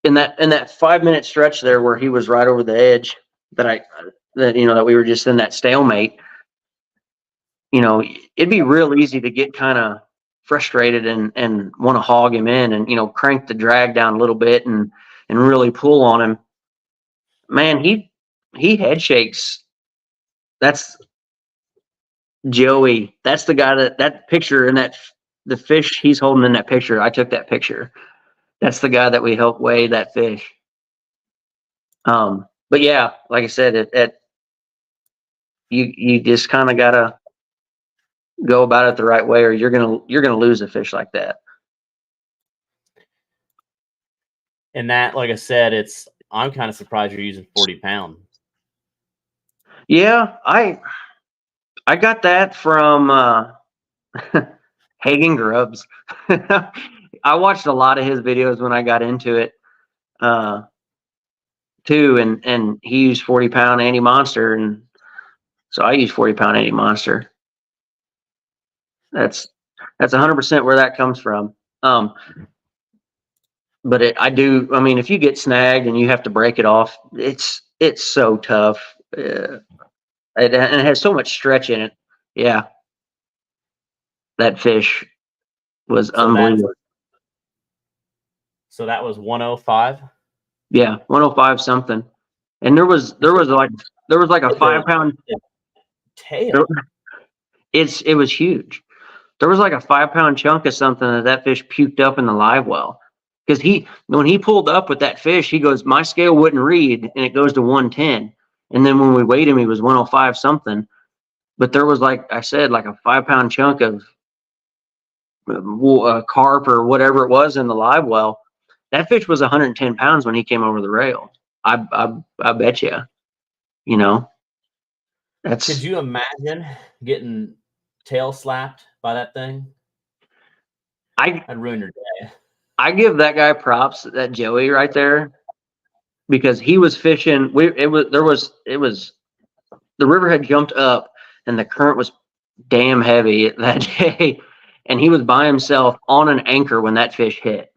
in that 5-minute stretch there where he was right over the edge, that we were just in that stalemate, it'd be real easy to get kind of frustrated and want to hog him in and crank the drag down a little bit and really pull on him. Man, he head shakes. That's Joey. That's the guy that picture and the fish he's holding in that picture. I took that picture. That's the guy that we helped weigh that fish. But yeah, like I said, you just kind of gotta go about it the right way, or you're gonna lose a fish like that.
And that, like I said, I'm kind of surprised you're using 40 pound.
Yeah, I got that from Hagen Grubbs. I watched a lot of his videos when I got into it, too, and he used 40 pound anti-monster, and so I use 40 pound anti-monster. That's 100% where that comes from. But I mean, if you get snagged and you have to break it off, it's so tough. And it has so much stretch in it. Yeah. That fish was unbelievable.
So that was 105?
Yeah, 105 something. And there was like a 5 pound
tail.
It was huge. There was like a 5 pound chunk of something that fish puked up in the live well. Because when he pulled up with that fish, he goes, my scale wouldn't read, and it goes to 110. And then when we weighed him, he was 105 something. But there was, like I said, like a 5 pound chunk of carp or whatever it was in the live well. That fish was 110 pounds when he came over the rail. I bet you.
Could you imagine getting tail slapped by that thing? I'd ruin your day.
I give that guy props, that Joey right there, because he was fishing. The river had jumped up and the current was damn heavy that day, and he was by himself on an anchor when that fish hit,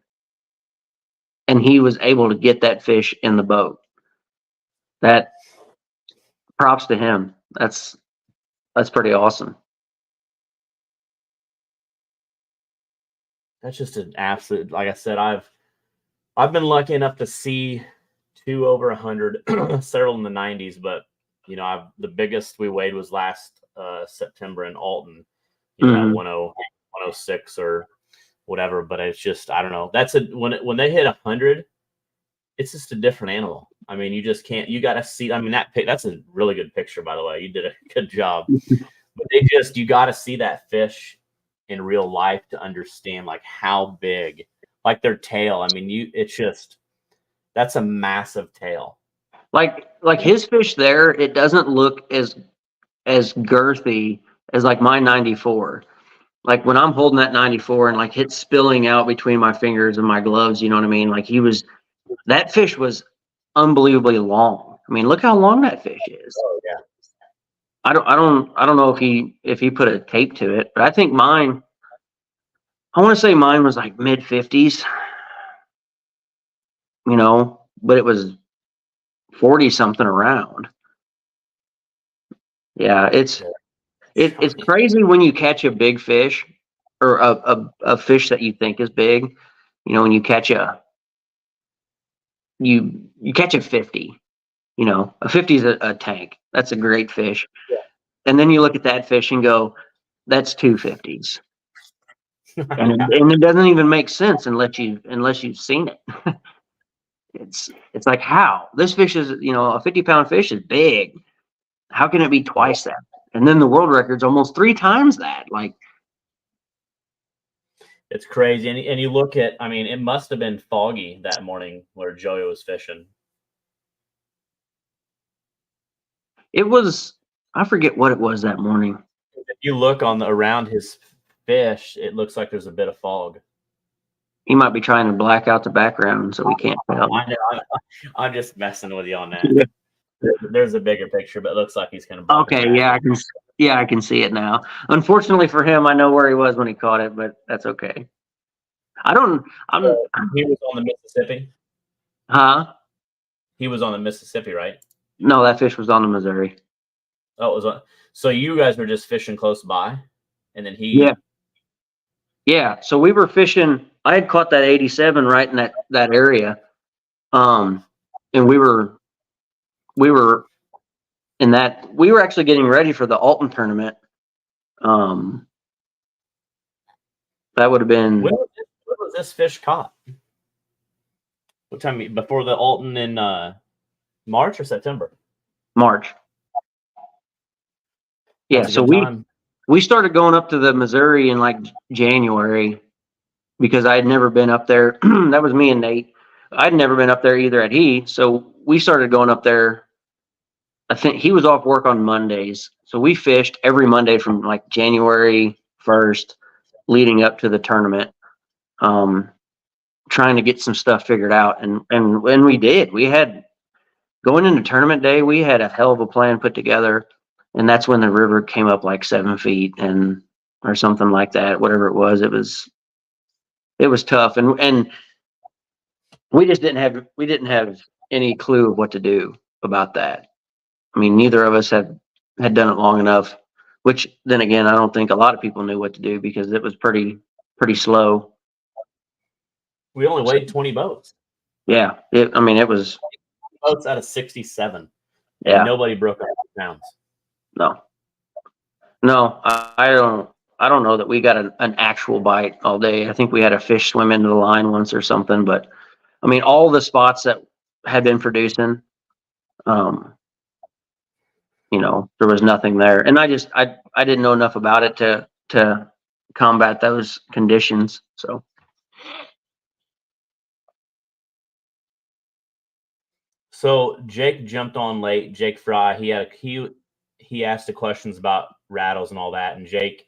and he was able to get that fish in the boat. That props to him. That's pretty awesome.
That's just an absolute, like I said, I've been lucky enough to see 2 over 100, several in the 90s, but the biggest we weighed was last September in Alton, at 106 or whatever. But it's just, I don't know. That's when they hit 100, it's just a different animal. I mean, you just can't. You got to see. I mean, that's a really good picture, by the way. You did a good job. But you got to see that fish in real life to understand like how big, like their tail. I mean, that's a massive tail. Like
his fish there, it doesn't look as girthy as like my 94. Like when I'm holding that 94 and like it's spilling out between my fingers and my gloves, you know what I mean? Like that fish was unbelievably long. I mean, look how long that fish is.
Oh yeah.
I don't know if he put a tape to it, but I think I want to say mine was like mid 50s, but it was 40 something around. Yeah, it's crazy when you catch a big fish or a fish that you think is big. When you catch you catch a 50, You know, a 50 is a tank. That's a great fish.
Yeah.
And then you look at that fish and go, that's 250s. And it doesn't even make sense unless you've seen it. It's like, how? This fish is, you know, a 50-pound fish is big. How can it be twice that? And then the world record's almost 3 times that. Like,
it's crazy. And you look at, I mean, it must have been foggy that morning where Joey was fishing.
it was, I forget what it was that morning.
If you look on the around his fish, it looks like there's a bit of fog.
He might be trying to black out the background so we can't tell.
I'm just messing with you on that.
Yeah.
There's a bigger picture, but it looks like he's kind of
Okay, yeah, I can see it now. Unfortunately for him, I know where he was when he caught it, but that's okay.
He was on the Mississippi.
Huh?
He was on the Mississippi, right?
No, that fish was on the Missouri.
Oh, it was on. So you guys were just fishing close by, and then he.
Yeah. So we were fishing. I had caught that 87 right in that area, and we were in that. We were actually getting ready for the Alton tournament. That would have been.
When was this fish caught? What time? Before the Alton in March or September?
March. Yeah. So we started going up to the Missouri in like January because I had never been up there. That was me and Nate. I'd never been up there either at he. So we started going up there. I think he was off work on Mondays. So we fished every Monday from like January 1st leading up to the tournament, trying to get some stuff figured out. And we did. We had, going into tournament day, we had a hell of a plan put together. And that's when the river came up like 7 feet or something like that, whatever it was. It was tough. And we just didn't have any clue of what to do about that. I mean, neither of us had done it long enough, which then again, I don't think a lot of people knew what to do because it was pretty slow.
We only weighed 20 boats.
Yeah. It was
boats out of 67.
Yeah.
And nobody broke 100 pounds.
No, I don't know that we got an actual bite all day. I think we had a fish swim into the line once or something, but I mean, all the spots that had been producing, you know, there was nothing there. And I didn't know enough about it to combat those conditions.
So Jake jumped on late. Jake Fry, he asked the questions about rattles and all that. And Jake,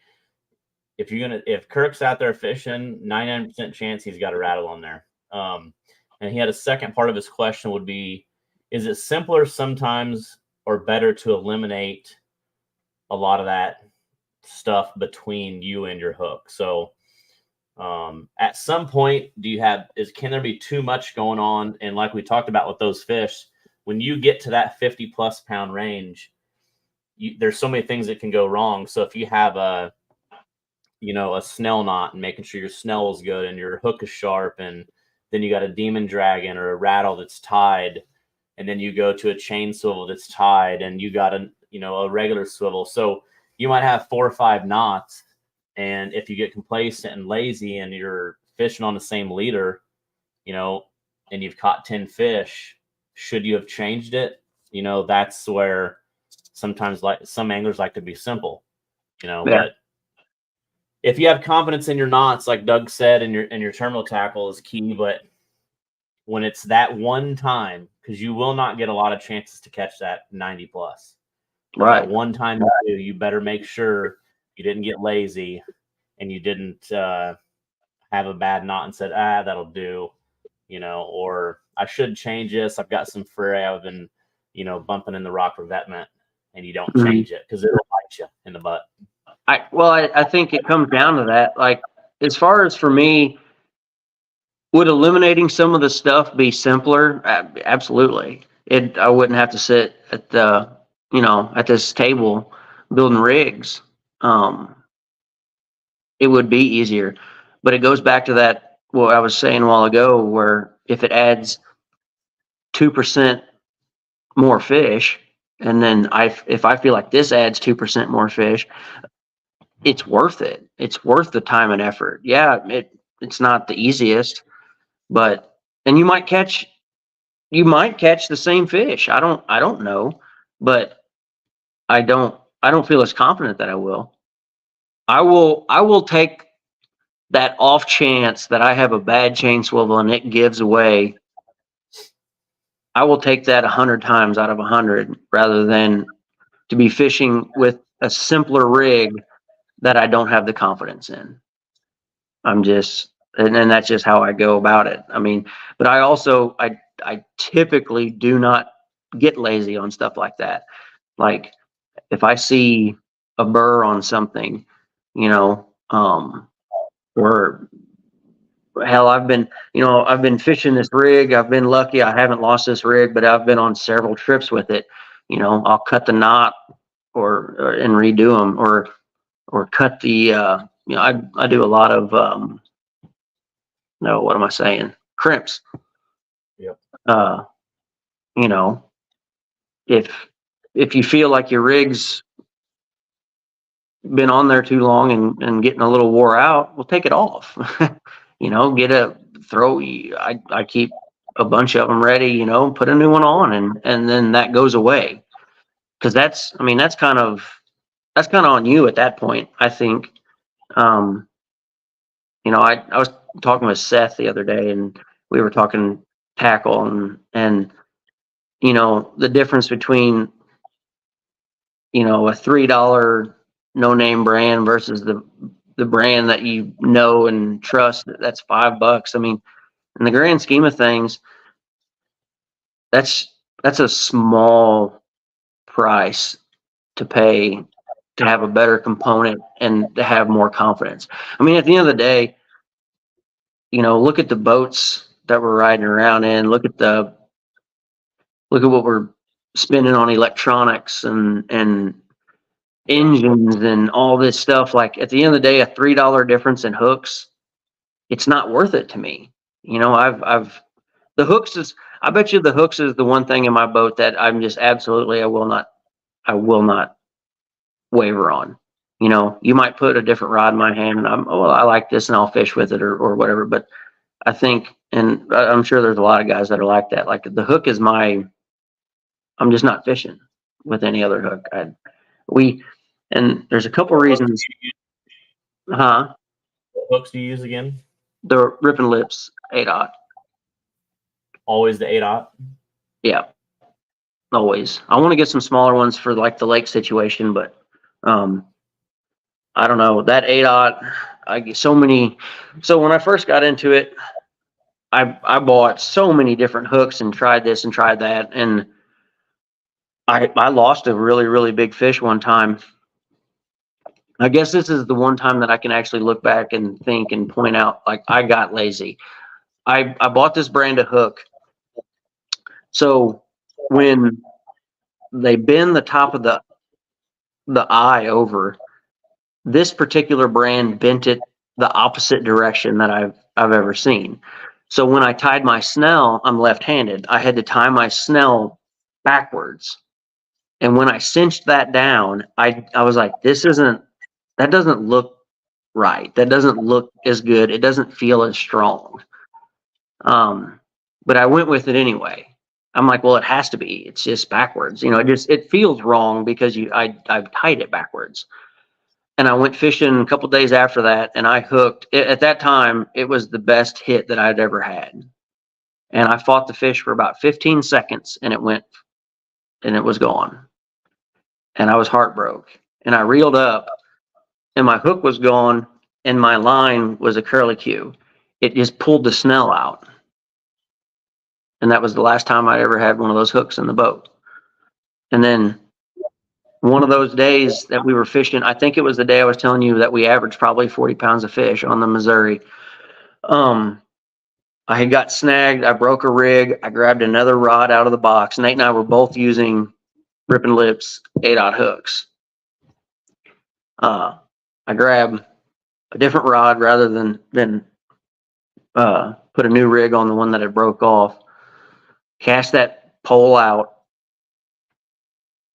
if Kirk's out there fishing, 99% chance he's got a rattle on there. And he had a second part of his question would be, is it simpler sometimes or better to eliminate a lot of that stuff between you and your hook? So at some point, can there be too much going on? And like we talked about with those fish, when you get to that 50+ pound range, there's so many things that can go wrong. So if you have a snell knot and making sure your snell is good and your hook is sharp, and then you got a demon dragon or a rattle that's tied, and then you go to a chain swivel that's tied, and you got a regular swivel. So you might have 4 or 5 knots. And if you get complacent and lazy and you're fishing on the same leader, and you've caught 10 fish, should you have changed it? That's where sometimes some anglers like to be simple,
Yeah.
But if you have confidence in your knots, like Doug said, and your terminal tackle is key. But when it's that one time, because you will not get a lot of chances to catch that 90+.
Right.
That one time you better make sure you didn't get lazy and you didn't have a bad knot and said, that'll do, or I should change this. I've got some fray I've been, bumping in the rock revetment, and you don't change it because it'll bite you in the butt.
I think it comes down to that. Like, as far as for me, would eliminating some of the stuff be simpler? Absolutely. I wouldn't have to sit at at this table building rigs. It would be easier, but it goes back to that, what I was saying a while ago, where if it adds 2% more fish, and then if I feel like this adds 2% more fish, it's worth it. It's worth the time and effort. Yeah, it's not the easiest, but and you might catch the same fish. I don't know, but I don't feel as confident that I will. I will take that off chance that I have a bad chain swivel and it gives away. I will take that 100 times out of 100 rather than to be fishing with a simpler rig that I don't have the confidence in. I'm just, and that's just how I go about it. I mean, but I typically do not get lazy on stuff like that. Like if I see a burr on something, you know, or hell, I've been fishing this rig. I've been lucky. I haven't lost this rig, but I've been on several trips with it. You know, I'll cut the knot or and redo them or cut the, I do a lot of, no, what am I saying? Crimps.
Yep.
You know, if you feel like your rig's been on there too long and getting a little wore out, well, take it off. You know, I keep a bunch of them ready, you know, put a new one on and then that goes away. Cause that's kind of on you at that point, I think. You know, I was talking with Seth the other day and we were talking tackle and, you know, the difference between, you know, a $3 no name brand versus the brand that you know and trust, that's $5. I mean, in the grand scheme of things, that's a small price to pay to have a better component and to have more confidence. I mean, at the end of the day, you know, look at the boats that we're riding around in. Look at what we're spending on electronics and engines and all this stuff. Like at the end of the day, a $3 difference in hooks, it's not worth it to me. You know, the hooks is, I bet you the hooks is the one thing in my boat that I'm just absolutely, I will not waver on. You know, you might put a different rod in my hand and I like this and I'll fish with it or whatever. But I think, and I'm sure there's a lot of guys that are like that. Like the hook is I'm just not fishing with any other hook. And there's a couple reasons. Huh?
What hooks do you use again?
The Ripping Lips 8/0.
Always the 8/0.
Yeah, always. I want to get some smaller ones for like the lake situation, but I don't know, that 8/0. I get so many. So when I first got into it, I bought so many different hooks and tried this and tried that, and I lost a really, really big fish one time. I guess this is the one time that I can actually look back and think and point out, like, I got lazy. I bought this brand of hook. So when they bend the top of the eye over, this particular brand bent it the opposite direction that I've ever seen. So when I tied my snell, I'm left-handed. I had to tie my snell backwards. And when I cinched that down, I was like, that doesn't look right. That doesn't look as good. It doesn't feel as strong. But I went with it anyway. I'm like, well, it has to be. It's just backwards. You know, it feels wrong because I've tied it backwards. And I went fishing a couple days after that, and I hooked. At that time, it was the best hit that I'd ever had. And I fought the fish for about 15 seconds, and it was gone. And I was heartbroken. And I reeled up, and my hook was gone, and my line was a curlicue. It just pulled the snell out. And that was the last time I ever had one of those hooks in the boat. And then one of those days that we were fishing, I think it was the day I was telling you that we averaged probably 40 pounds of fish on the Missouri. I had got snagged. I broke a rig. I grabbed another rod out of the box. Nate and I were both using Ripping Lips 8/0 hooks. I grabbed a different rod rather than put a new rig on the one that had broke off. Cast that pole out,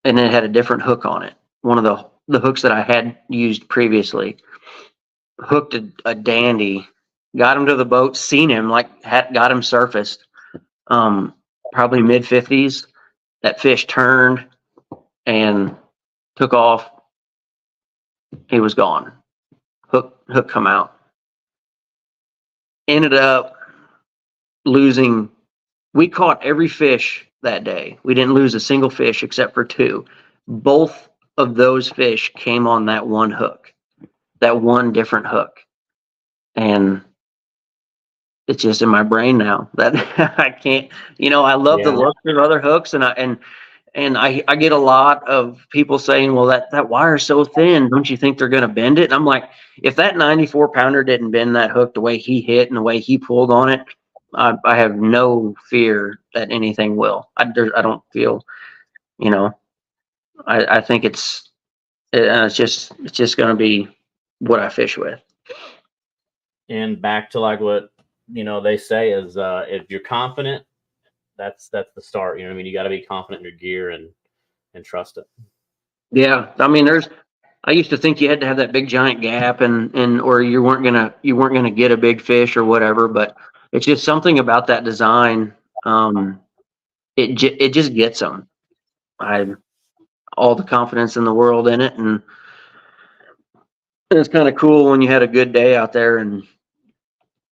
and it had a different hook on it. One of the hooks that I had used previously. Hooked a dandy, got him to the boat, seen him, got him surfaced. Probably mid-50s. That fish turned and took off. He was gone. Hook come out. Ended up losing. We caught every fish that day. We didn't lose a single fish except for 2. Both of those fish came on that one hook, that one different hook. And it's just in my brain now that I can't, I love the look of other hooks, and I get a lot of people saying, well, that wire's so thin, don't you think they're going to bend it? And I'm like, if that 94 pounder didn't bend that hook the way he hit and the way he pulled on it, I have no fear that anything will. I don't feel, I think it's just going to be what I fish with.
And back to like what they say is if you're confident, that's the start. I mean, you got to be confident in your gear and trust it.
Yeah, I mean, I used to think you had to have that big giant gap and or you weren't gonna get a big fish or whatever, but it's just something about that design. It just gets them. All the confidence in the world in it, and it's kind of cool when you had a good day out there and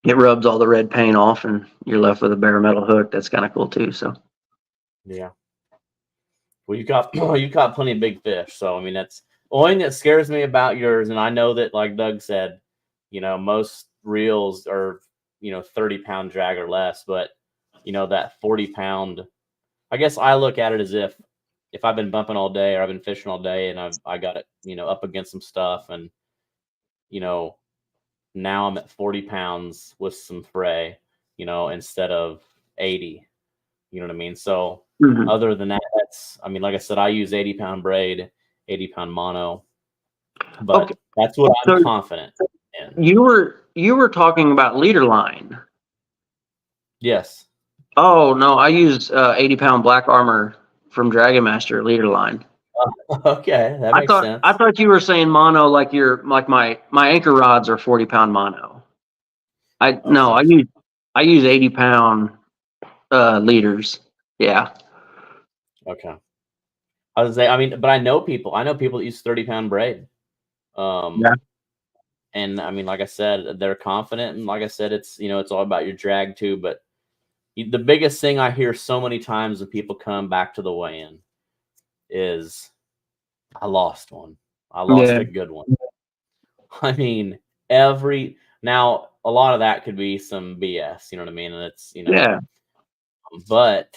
it rubs all the red paint off and you're left with a bare metal hook. That's kind of cool too. So
yeah. Well, you caught plenty of big fish. So I mean, that's the only thing that scares me about yours. And I know that, like Doug said, most reels are 30-pound drag or less, but that 40-pound. I guess I look at it as if I've been bumping all day or I've been fishing all day and I got it up against some stuff and now I'm at 40 pounds with some fray, instead of 80. You know what I mean? So other than that, like I said, I use 80-pound braid, 80-pound mono, but that's what I'm confident in.
You were talking about leader line.
Yes.
Oh no, I use 80-pound Black Armor from Dragon Master leader line.
Okay, that makes sense.
I thought you were saying mono like my anchor rods are 40-pound mono. I use 80-pound leaders. Yeah.
Okay. I was saying, but I know people that use 30-pound braid. Yeah. And I mean, like I said, they're confident, and like I said, it's it's all about your drag too. But the biggest thing I hear so many times when people come back to the weigh-in is, I lost one. I lost a good one. I mean, now a lot of that could be some BS, you know what I mean? And it's,
yeah.
But,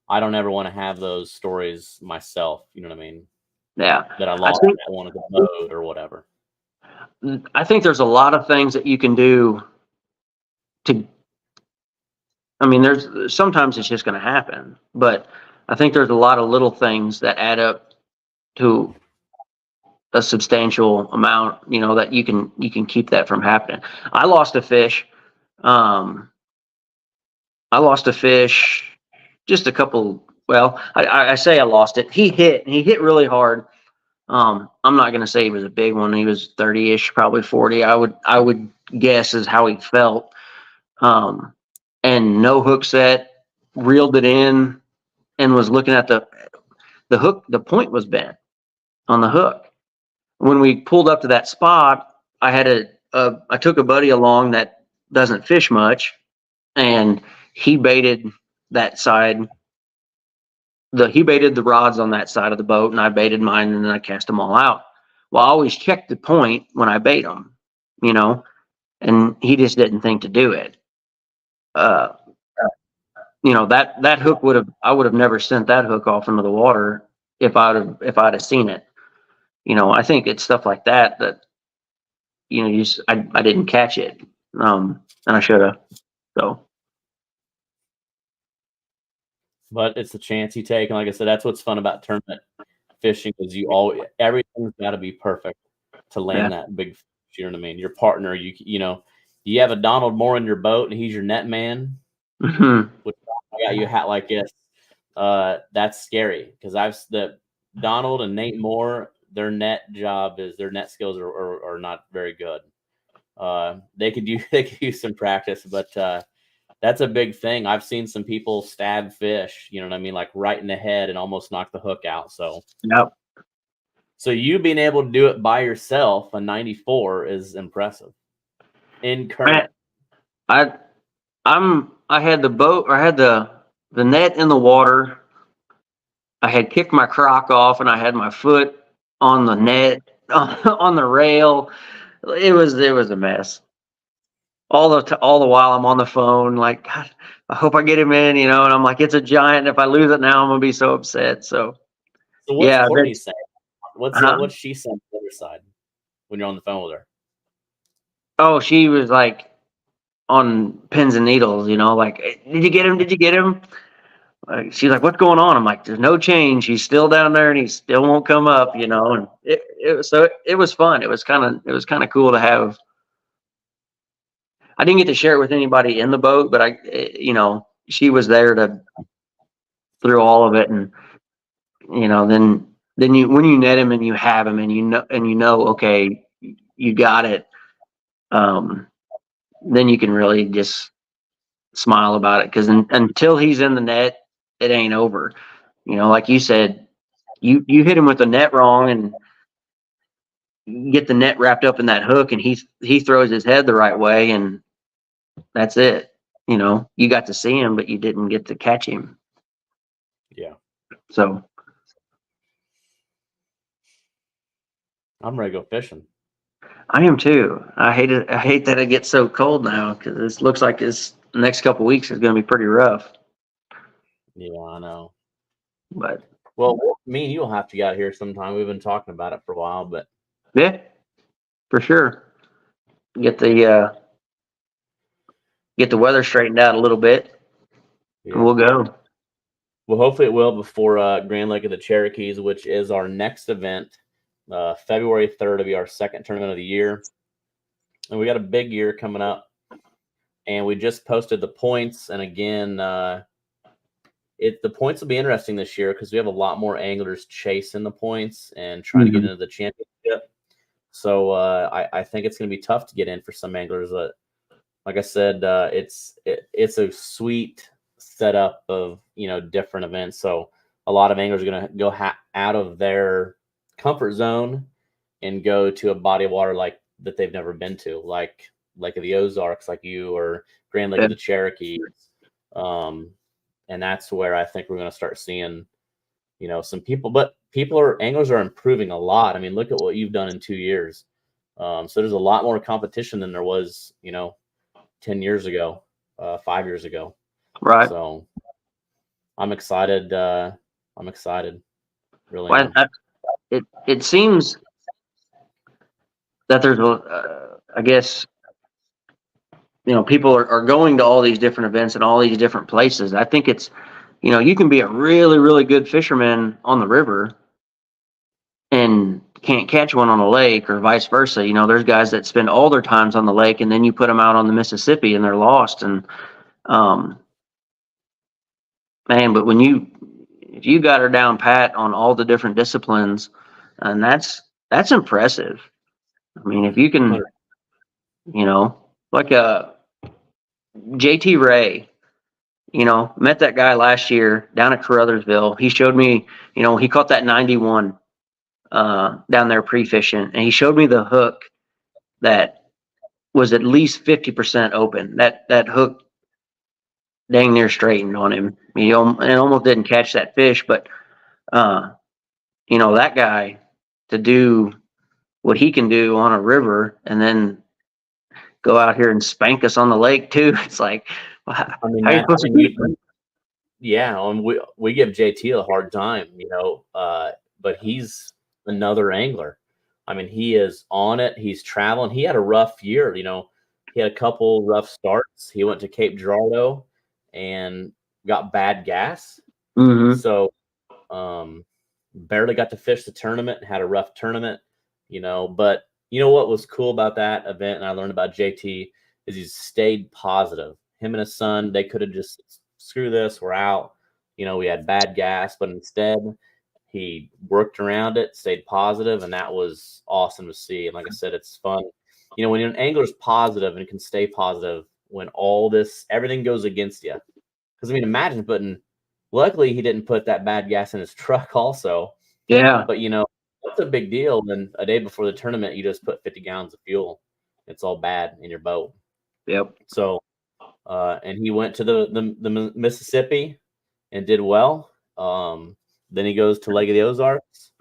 I don't ever want to have those stories myself, you know what I mean?
Yeah.
That I lost one of the boat or whatever.
I think there's a lot of things that you can do there's sometimes it's just going to happen, but I think there's a lot of little things that add up to a substantial amount, that you can keep that from happening. I lost a fish. Just a couple. Well, I say I lost it. He hit really hard. I'm not going to say he was a big one. He was 30-ish, probably 40. I would guess is how he felt. And no hook set, reeled it in, and was looking at the hook. The point was bent on the hook. When we pulled up to that spot, I took a buddy along that doesn't fish much, and he baited that side. He baited the rods on that side of the boat, and I baited mine, and then I cast them all out. Well, I always check the point when I bait them, and he just didn't think to do it. That hook I would have never sent that hook off into the water if I'd have seen it. I think it's stuff like that I didn't catch it, and I should have. So,
but it's a chance you take, and like I said, that's what's fun about tournament fishing is everything's got to be perfect to land that big fish. You know what I mean? Your partner, you have a Donald Moore in your boat, and he's your net man.
Mm-hmm.
Which I got you a hat like this. that's scary because Donald and Nate Moore, their net skills are not very good. They could use some practice, but that's a big thing. I've seen some people stab fish, you know what I mean, like right in the head and almost knock the hook out. So
Yep.
So you being able to do it by yourself, a 94, is impressive. In current,
I had the boat, or I had the net in the water. I had kicked my crock off, and I had my foot on the net on the rail. It was a mess. All the while I'm on the phone, like, God, I hope I get him in, and I'm like, it's a giant. If I lose it now, I'm gonna be so upset. So
so what's
yeah,
Courtney saying? What's
huh?
she saying on the other side when you're on the phone with her?
Oh, she was like on pins and needles, like, did you get him? Did you get him? Like, she's like, what's going on? I'm like, there's no change. He's still down there, and he still won't come up, And it was fun. It was kind of cool to have. I didn't get to share it with anybody in the boat, but she was there through all of it, and then when you net him and you have him, and okay, you got it. Then you can really just smile about it, because until he's in the net, it ain't over. Like you said, you hit him with the net wrong, and you get the net wrapped up in that hook, and he throws his head the right way, and that's it. You got to see him, but you didn't get to catch him.
Yeah.
So
I'm ready to go fishing.
I am too. I hate that it gets so cold now, because this looks like this next couple weeks is going to be pretty rough.
Yeah, I know.
But
well, me and you'll have to get out here sometime. We've been talking about it for a while, but
yeah, for sure. Get the weather straightened out a little bit,
yeah.
and we'll go.
Well, hopefully it will before Grand Lake of the Cherokees, which is our next event. February 3rd will be our second tournament of the year. And we got a big year coming up. And we just posted the points. And again, the points will be interesting this year because we have a lot more anglers chasing the points and trying to get into the championship. So I think it's going to be tough to get in for some anglers. Like I said, it's a sweet setup of different events. So a lot of anglers are going to go out of their comfort zone and go to a body of water like that they've never been to, like Lake of the Ozarks, like you, or Grand Lake of the Cherokees. And that's where I think we're going to start seeing, some people. But anglers are improving a lot. I mean, look at what you've done in 2 years. So there's a lot more competition than there was, 10 years ago, 5 years ago.
Right.
So I'm excited. Really.
Well, it seems that there's I guess, people are going to all these different events and all these different places. I think it's, you can be a really, really good fisherman on the river and can't catch one on a lake, or vice versa. There's guys that spend all their times on the lake, and then you put them out on the Mississippi and they're lost. And man, but if you got her down pat on all the different disciplines, and that's impressive. I mean, if you can, like JT Ray, met that guy last year down at Caruthersville. He showed me, he caught that 91 down there pre-fishing, and he showed me the hook that was at least 50% open. That hook dang near straightened on him. He almost didn't catch that fish, but that guy, to do what he can do on a river and then go out here and spank us on the lake too. It's like, how are you supposed to do?
Yeah, we give JT a hard time, but he's another angler. I mean, he is on it. He's traveling. He had a rough year, he had a couple rough starts. He went to Cape Girardeau and got bad gas.
Mm-hmm.
So barely got to fish the tournament, had a rough tournament, but what was cool about that event, and I learned about JT, is he stayed positive. Him and his son, they could have just, screw this, we're out. we had bad gas, but instead he worked around it, stayed positive, and that was awesome to see. And like I said, it's fun. When an angler's positive and can stay positive when everything goes against you. Because imagine luckily he didn't put that bad gas in his truck also.
Yeah.
But that's a big deal. Then a day before the tournament, you just put 50 gallons of fuel. It's all bad in your boat.
Yep.
So, and he went to the Mississippi and did well. Then he goes to Lake of the Ozarks.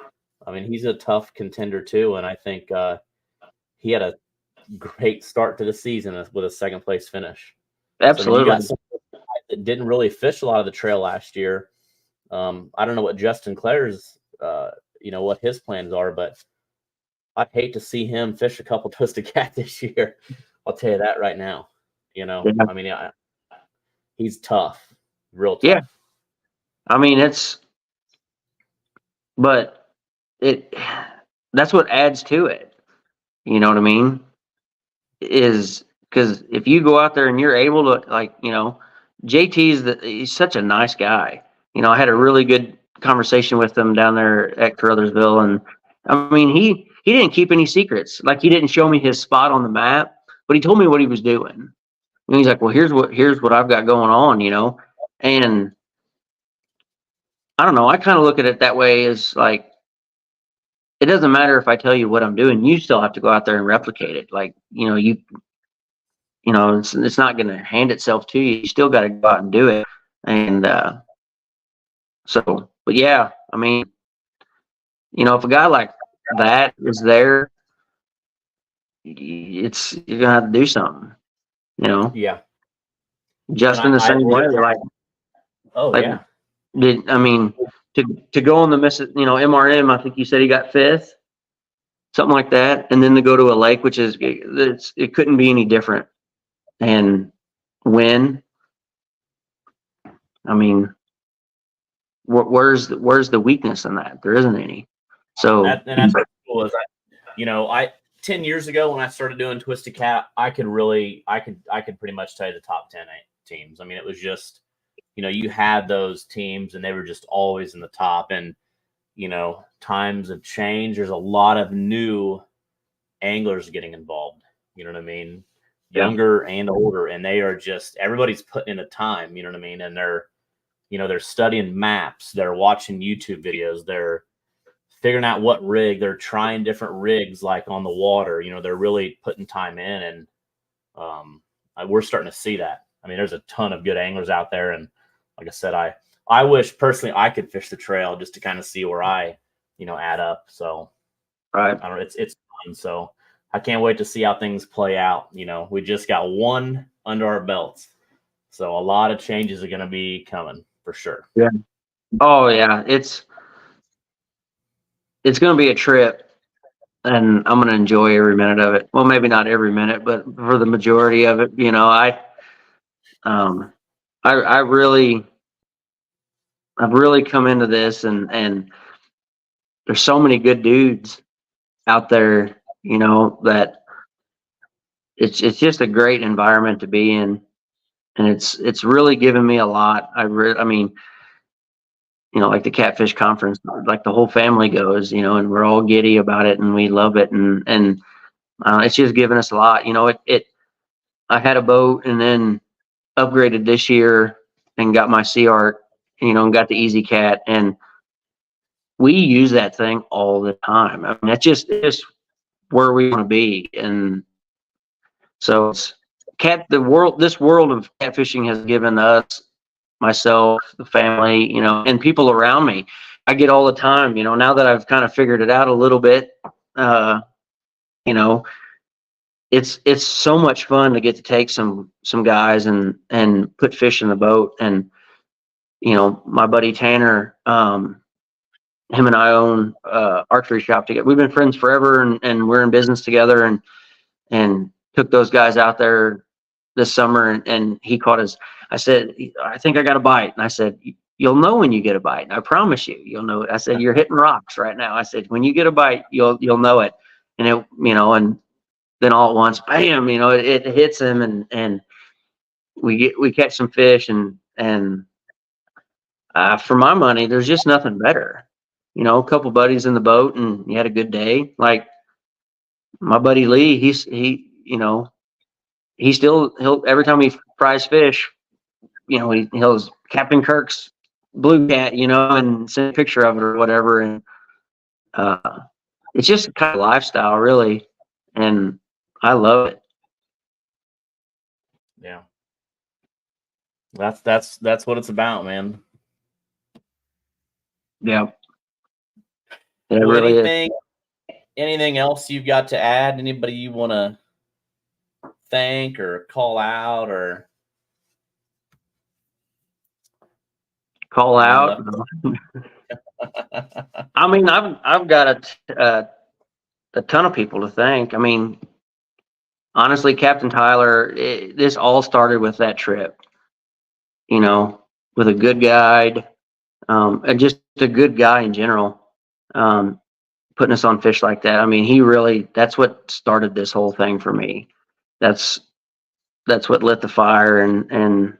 He's a tough contender too, and I think he had a great start to the season with a second place finish.
Absolutely.
So, you got some guys that didn't really fish a lot of the trail last year. I don't know what Justin Clare's, what his plans are, but I'd hate to see him fish a couple twisted cat this year. I'll tell you that right now.
Yeah.
He's tough, real tough.
Yeah. That's what adds to it. You know what I mean? Is because if you go out there and you're able to, he's such a nice guy. I had a really good conversation with him down there at Caruthersville, and he didn't keep any secrets. Like, he didn't show me his spot on the map, but he told me what he was doing. And he's like, well, here's what I've got going on, and I don't know. I kind of look at it that way, as like, it doesn't matter if I tell you what I'm doing, you still have to go out there and replicate it. Like, it's not going to hand itself to you. You still got to go out and do it. And but yeah, if a guy like that is there, you're gonna have to do something.
Yeah.
Justin the same way.
Yeah.
To go on the MRM, I think you said he got 5th, something like that, and then to go to a lake, which is it couldn't be any different, and win. Where's the weakness in that? There isn't any. So
that's what cool is. 10 years ago when I started doing Twisted Cat, I could pretty much tell you the top 10 teams. It was just, you had those teams and they were just always in the top. And times have changed. There's a lot of new anglers getting involved. You know what I mean? Younger and older, and they are just, everybody's putting in the time. You know what I mean? And they're studying maps. They're watching YouTube videos. They're figuring out what rig. They're trying different rigs, like on the water. They're really putting time in, and we're starting to see that. There's a ton of good anglers out there, and like I said, I wish personally I could fish the trail just to kind of see where I, add up. So,
right,
I don't know. It's fun. So I can't wait to see how things play out. We just got one under our belts, so a lot of changes are going to be coming for sure.
Yeah. Oh yeah, it's going to be a trip, and I'm going to enjoy every minute of it. Well, maybe not every minute, but for the majority of it, I've really come into this, and there's so many good dudes out there, that it's just a great environment to be in, and it's really given me a lot. Like the Catfish Conference, like the whole family goes, and we're all giddy about it, and we love it, and it's just given us a lot. I had a boat and then upgraded this year and got my Sea Arc, and got the Easy Cat, and we use that thing all the time. That's just where we want to be, and so this world of catfishing has given us, myself, the family, and people around me. I get all the time, now that I've kind of figured it out a little bit, it's so much fun to get to take some guys and put fish in the boat. And my buddy Tanner, him and I own archery shop together. We've been friends forever, and we're in business together, and took those guys out there this summer, and he caught I said, I think I got a bite. And I said, you'll know when you get a bite. I promise you'll know it. I said, you're hitting rocks right now. I said, when you get a bite, you'll know it. And and then all at once, bam, it hits him, and we catch some fish, and For my money, there's just nothing better. You know, a couple buddies in the boat and you had a good day. Like my buddy Lee, you know, he'll every time he fries fish, you know, he'll Captain Kirk's blue cat, you know, and send a picture of it or whatever. And uh, it's just a kind of lifestyle, really, and I love it.
Yeah. That's what it's about, man.
Yeah, it
Well,
really is.
anything else you've got to add? Anybody you want to thank or call out or
Call out. I mean, I've got a ton of people to thank. I mean, honestly, Captain Tyler, this all started with that trip. You know, with a good guide, and just a good guy in general, putting us on fish like that. I mean, that's what started this whole thing for me. That's what lit the fire and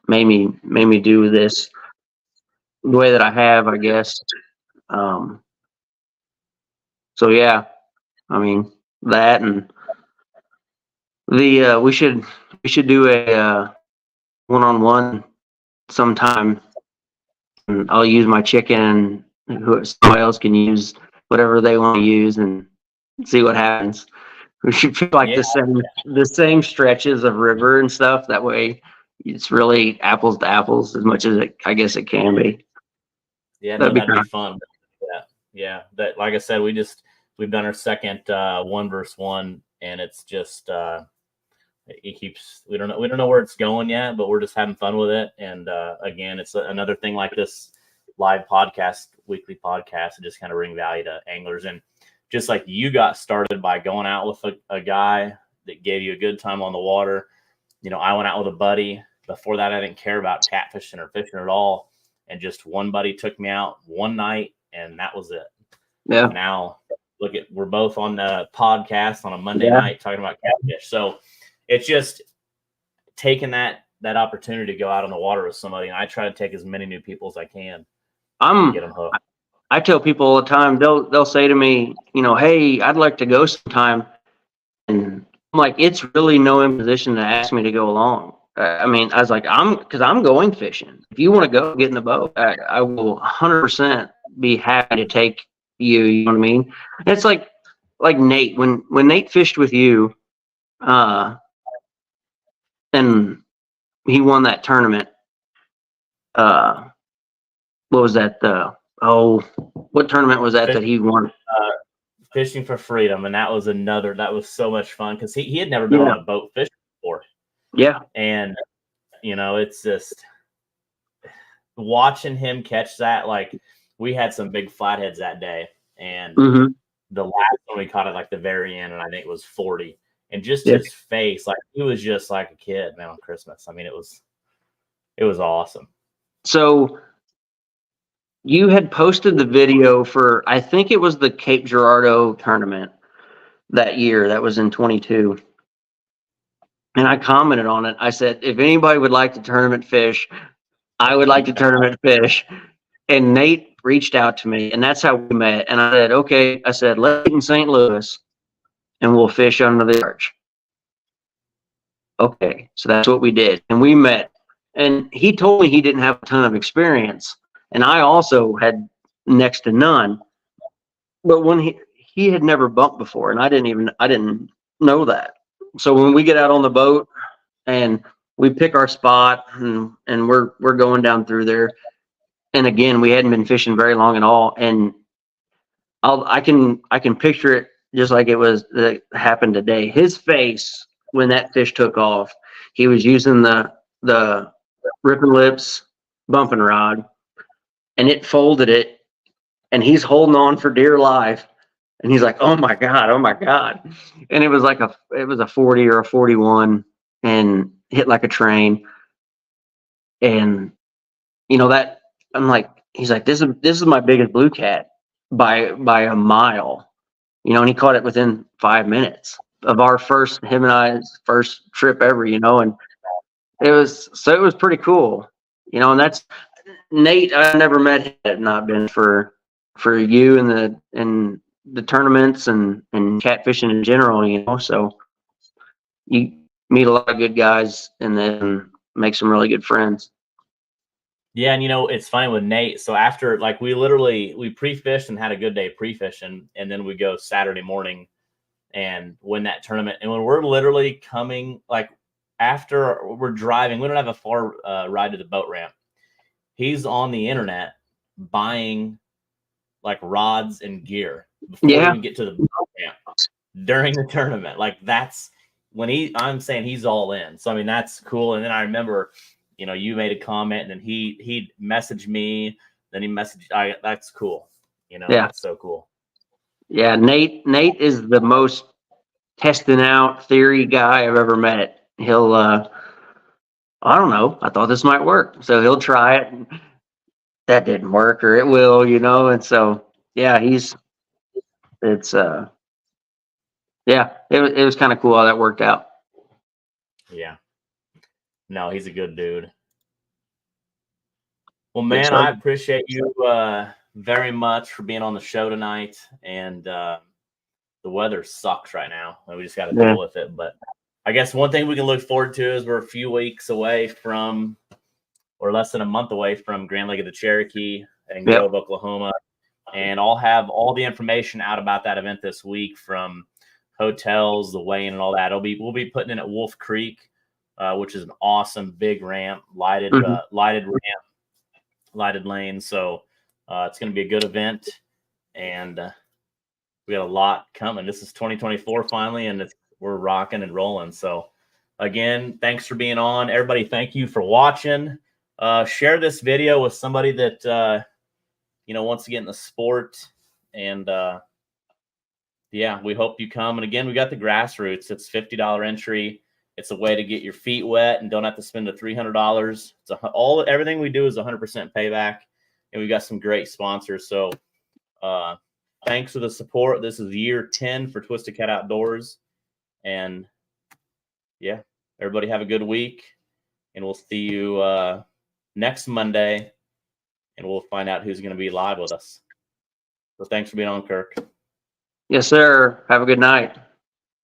made me do this the way that I have, I guess. So yeah, I mean that, and the we should do a one-on-one sometime, and I'll use my chicken, and somebody else can use whatever they want to use, and see what happens. We should feel like the same stretches of river and stuff. That way, it's really apples to apples as much as I guess it can be.
Yeah,
That'd
no,
be
that'd be fun. Yeah. That, like I said, we've done our second 1-versus-1, and it's just it keeps. We don't know where it's going yet, but we're just having fun with it. And again, it's another thing like this live podcast, weekly podcast, to just kind of bring value to anglers. And just like you got started by going out with a guy that gave you a good time on the water. You know, I went out with a buddy. Before that, I didn't care about catfishing or fishing at all. And just one buddy took me out one night, and that was it.
Yeah.
Now, we're both on the podcast on a Monday night talking about catfish. So it's just taking that opportunity to go out on the water with somebody. And I try to take as many new people as I can. Get them hooked.
I tell people all the time, they'll say to me, you know, hey, I'd like to go sometime. And I'm like, it's really no imposition to ask me to go along. I mean, I was like, because I'm going fishing. If you want to go get in the boat, I will 100% be happy to take you. You know what I mean? And it's like Nate, when Nate fished with you, and he won that tournament. What was that? What tournament was that he won?
Fishing for Freedom, and that was so much fun because he had never been on a boat fishing before.
Yeah. And
you know, it's just watching him catch that. Like, we had some big flatheads that day, and the last one we caught at like the very end, and I think it was 40. And just his face, like he was just like a kid, man, on Christmas. I mean, it was awesome.
So you had posted the video for, I think it was the Cape Girardeau tournament that year. That was in 22. And I commented on it. I said, if anybody would like to tournament fish, I would like to tournament fish. And Nate reached out to me, and that's how we met. And I said, okay. I said, let's meet in St. Louis, and we'll fish under the arch. Okay, so that's what we did. And we met. And he told me he didn't have a ton of experience. And I also had next to none. But when he had never bumped before, and I didn't know that. So when we get out on the boat and we pick our spot, and we're going down through there, and again, we hadn't been fishing very long at all, and I can picture it just like it was that happened today. His face when that fish took off, he was using the Ripping Lips bumping rod, and it folded it, and he's holding on for dear life. And he's like, oh my God. And it was a 40 or a 41 and hit like a train. And you know that I'm like, he's like, this is my biggest blue cat by a mile, you know, and he caught it within 5 minutes of him and I's first trip ever, you know, and it was pretty cool, You know, and that's Nate. I never met him had it not been for you and the tournaments and catfishing in general. You know, so you meet a lot of good guys and then make some really good friends.
Yeah, and you know, it's funny with Nate. So after, like, we pre-fished and had a good day pre-fishing, and then we go Saturday morning and win that tournament. And when we're literally coming, like, after we're driving, we don't have a far ride to the boat ramp. He's on the internet buying like rods and gear before we even get to the boat ramp during the tournament. Like, that's when I'm saying he's all in. So I mean, that's cool. And then I remember, you know, you made a comment, and then he messaged me. Then he messaged. That's cool. You know,
Yeah.
that's so cool.
Yeah, Nate is the most testing out theory guy I've ever met. He'll I don't know, I thought this might work. So he'll try it. And that didn't work, or it will, you know. And so yeah, it's yeah, it was kind of cool how that worked out.
Yeah. No, he's a good dude. Well, man,
Yes,
I appreciate you very much for being on the show tonight. And the weather sucks right now, and we just got to deal with it. But I guess one thing we can look forward to is we're a few weeks away from, or less than a month away from, Grand Lake of the Cherokee in Grove, Oklahoma. And I'll have all the information out about that event this week, from hotels, the weigh-in, and all that. We'll be putting in at Wolf Creek, which is an awesome big ramp, lighted ramp, lighted lane. So it's going to be a good event, and we got a lot coming. This is 2024 finally, and we're rocking and rolling. So again, thanks for being on, everybody. Thank you for watching. Share this video with somebody that you know, wants to get in the sport. And yeah, we hope you come. And again, we got the grassroots. It's $50 entry. It's a way to get your feet wet and don't have to spend the $300. It's everything we do is 100% payback, and we got some great sponsors. So thanks for the support. This is year 10 for Twisted Cat Outdoors, and yeah, everybody have a good week, and we'll see you next Monday, and we'll find out who's going to be live with us. So thanks for being on, Kirk.
Yes, sir. Have a good night.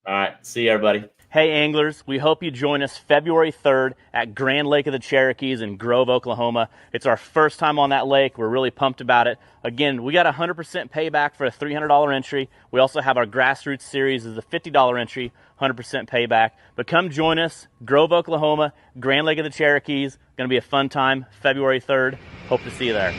All right. See you, everybody. Hey, anglers. We hope you join us February 3rd at Grand Lake of the Cherokees in Grove, Oklahoma. It's our first time on that lake. We're really pumped about it. Again, we got 100% payback for a $300 entry. We also have our Grassroots Series as a $50 entry, 100% payback. But come join us, Grove, Oklahoma, Grand Lake of the Cherokees. Going to be a fun time, February 3rd. Hope to see you there.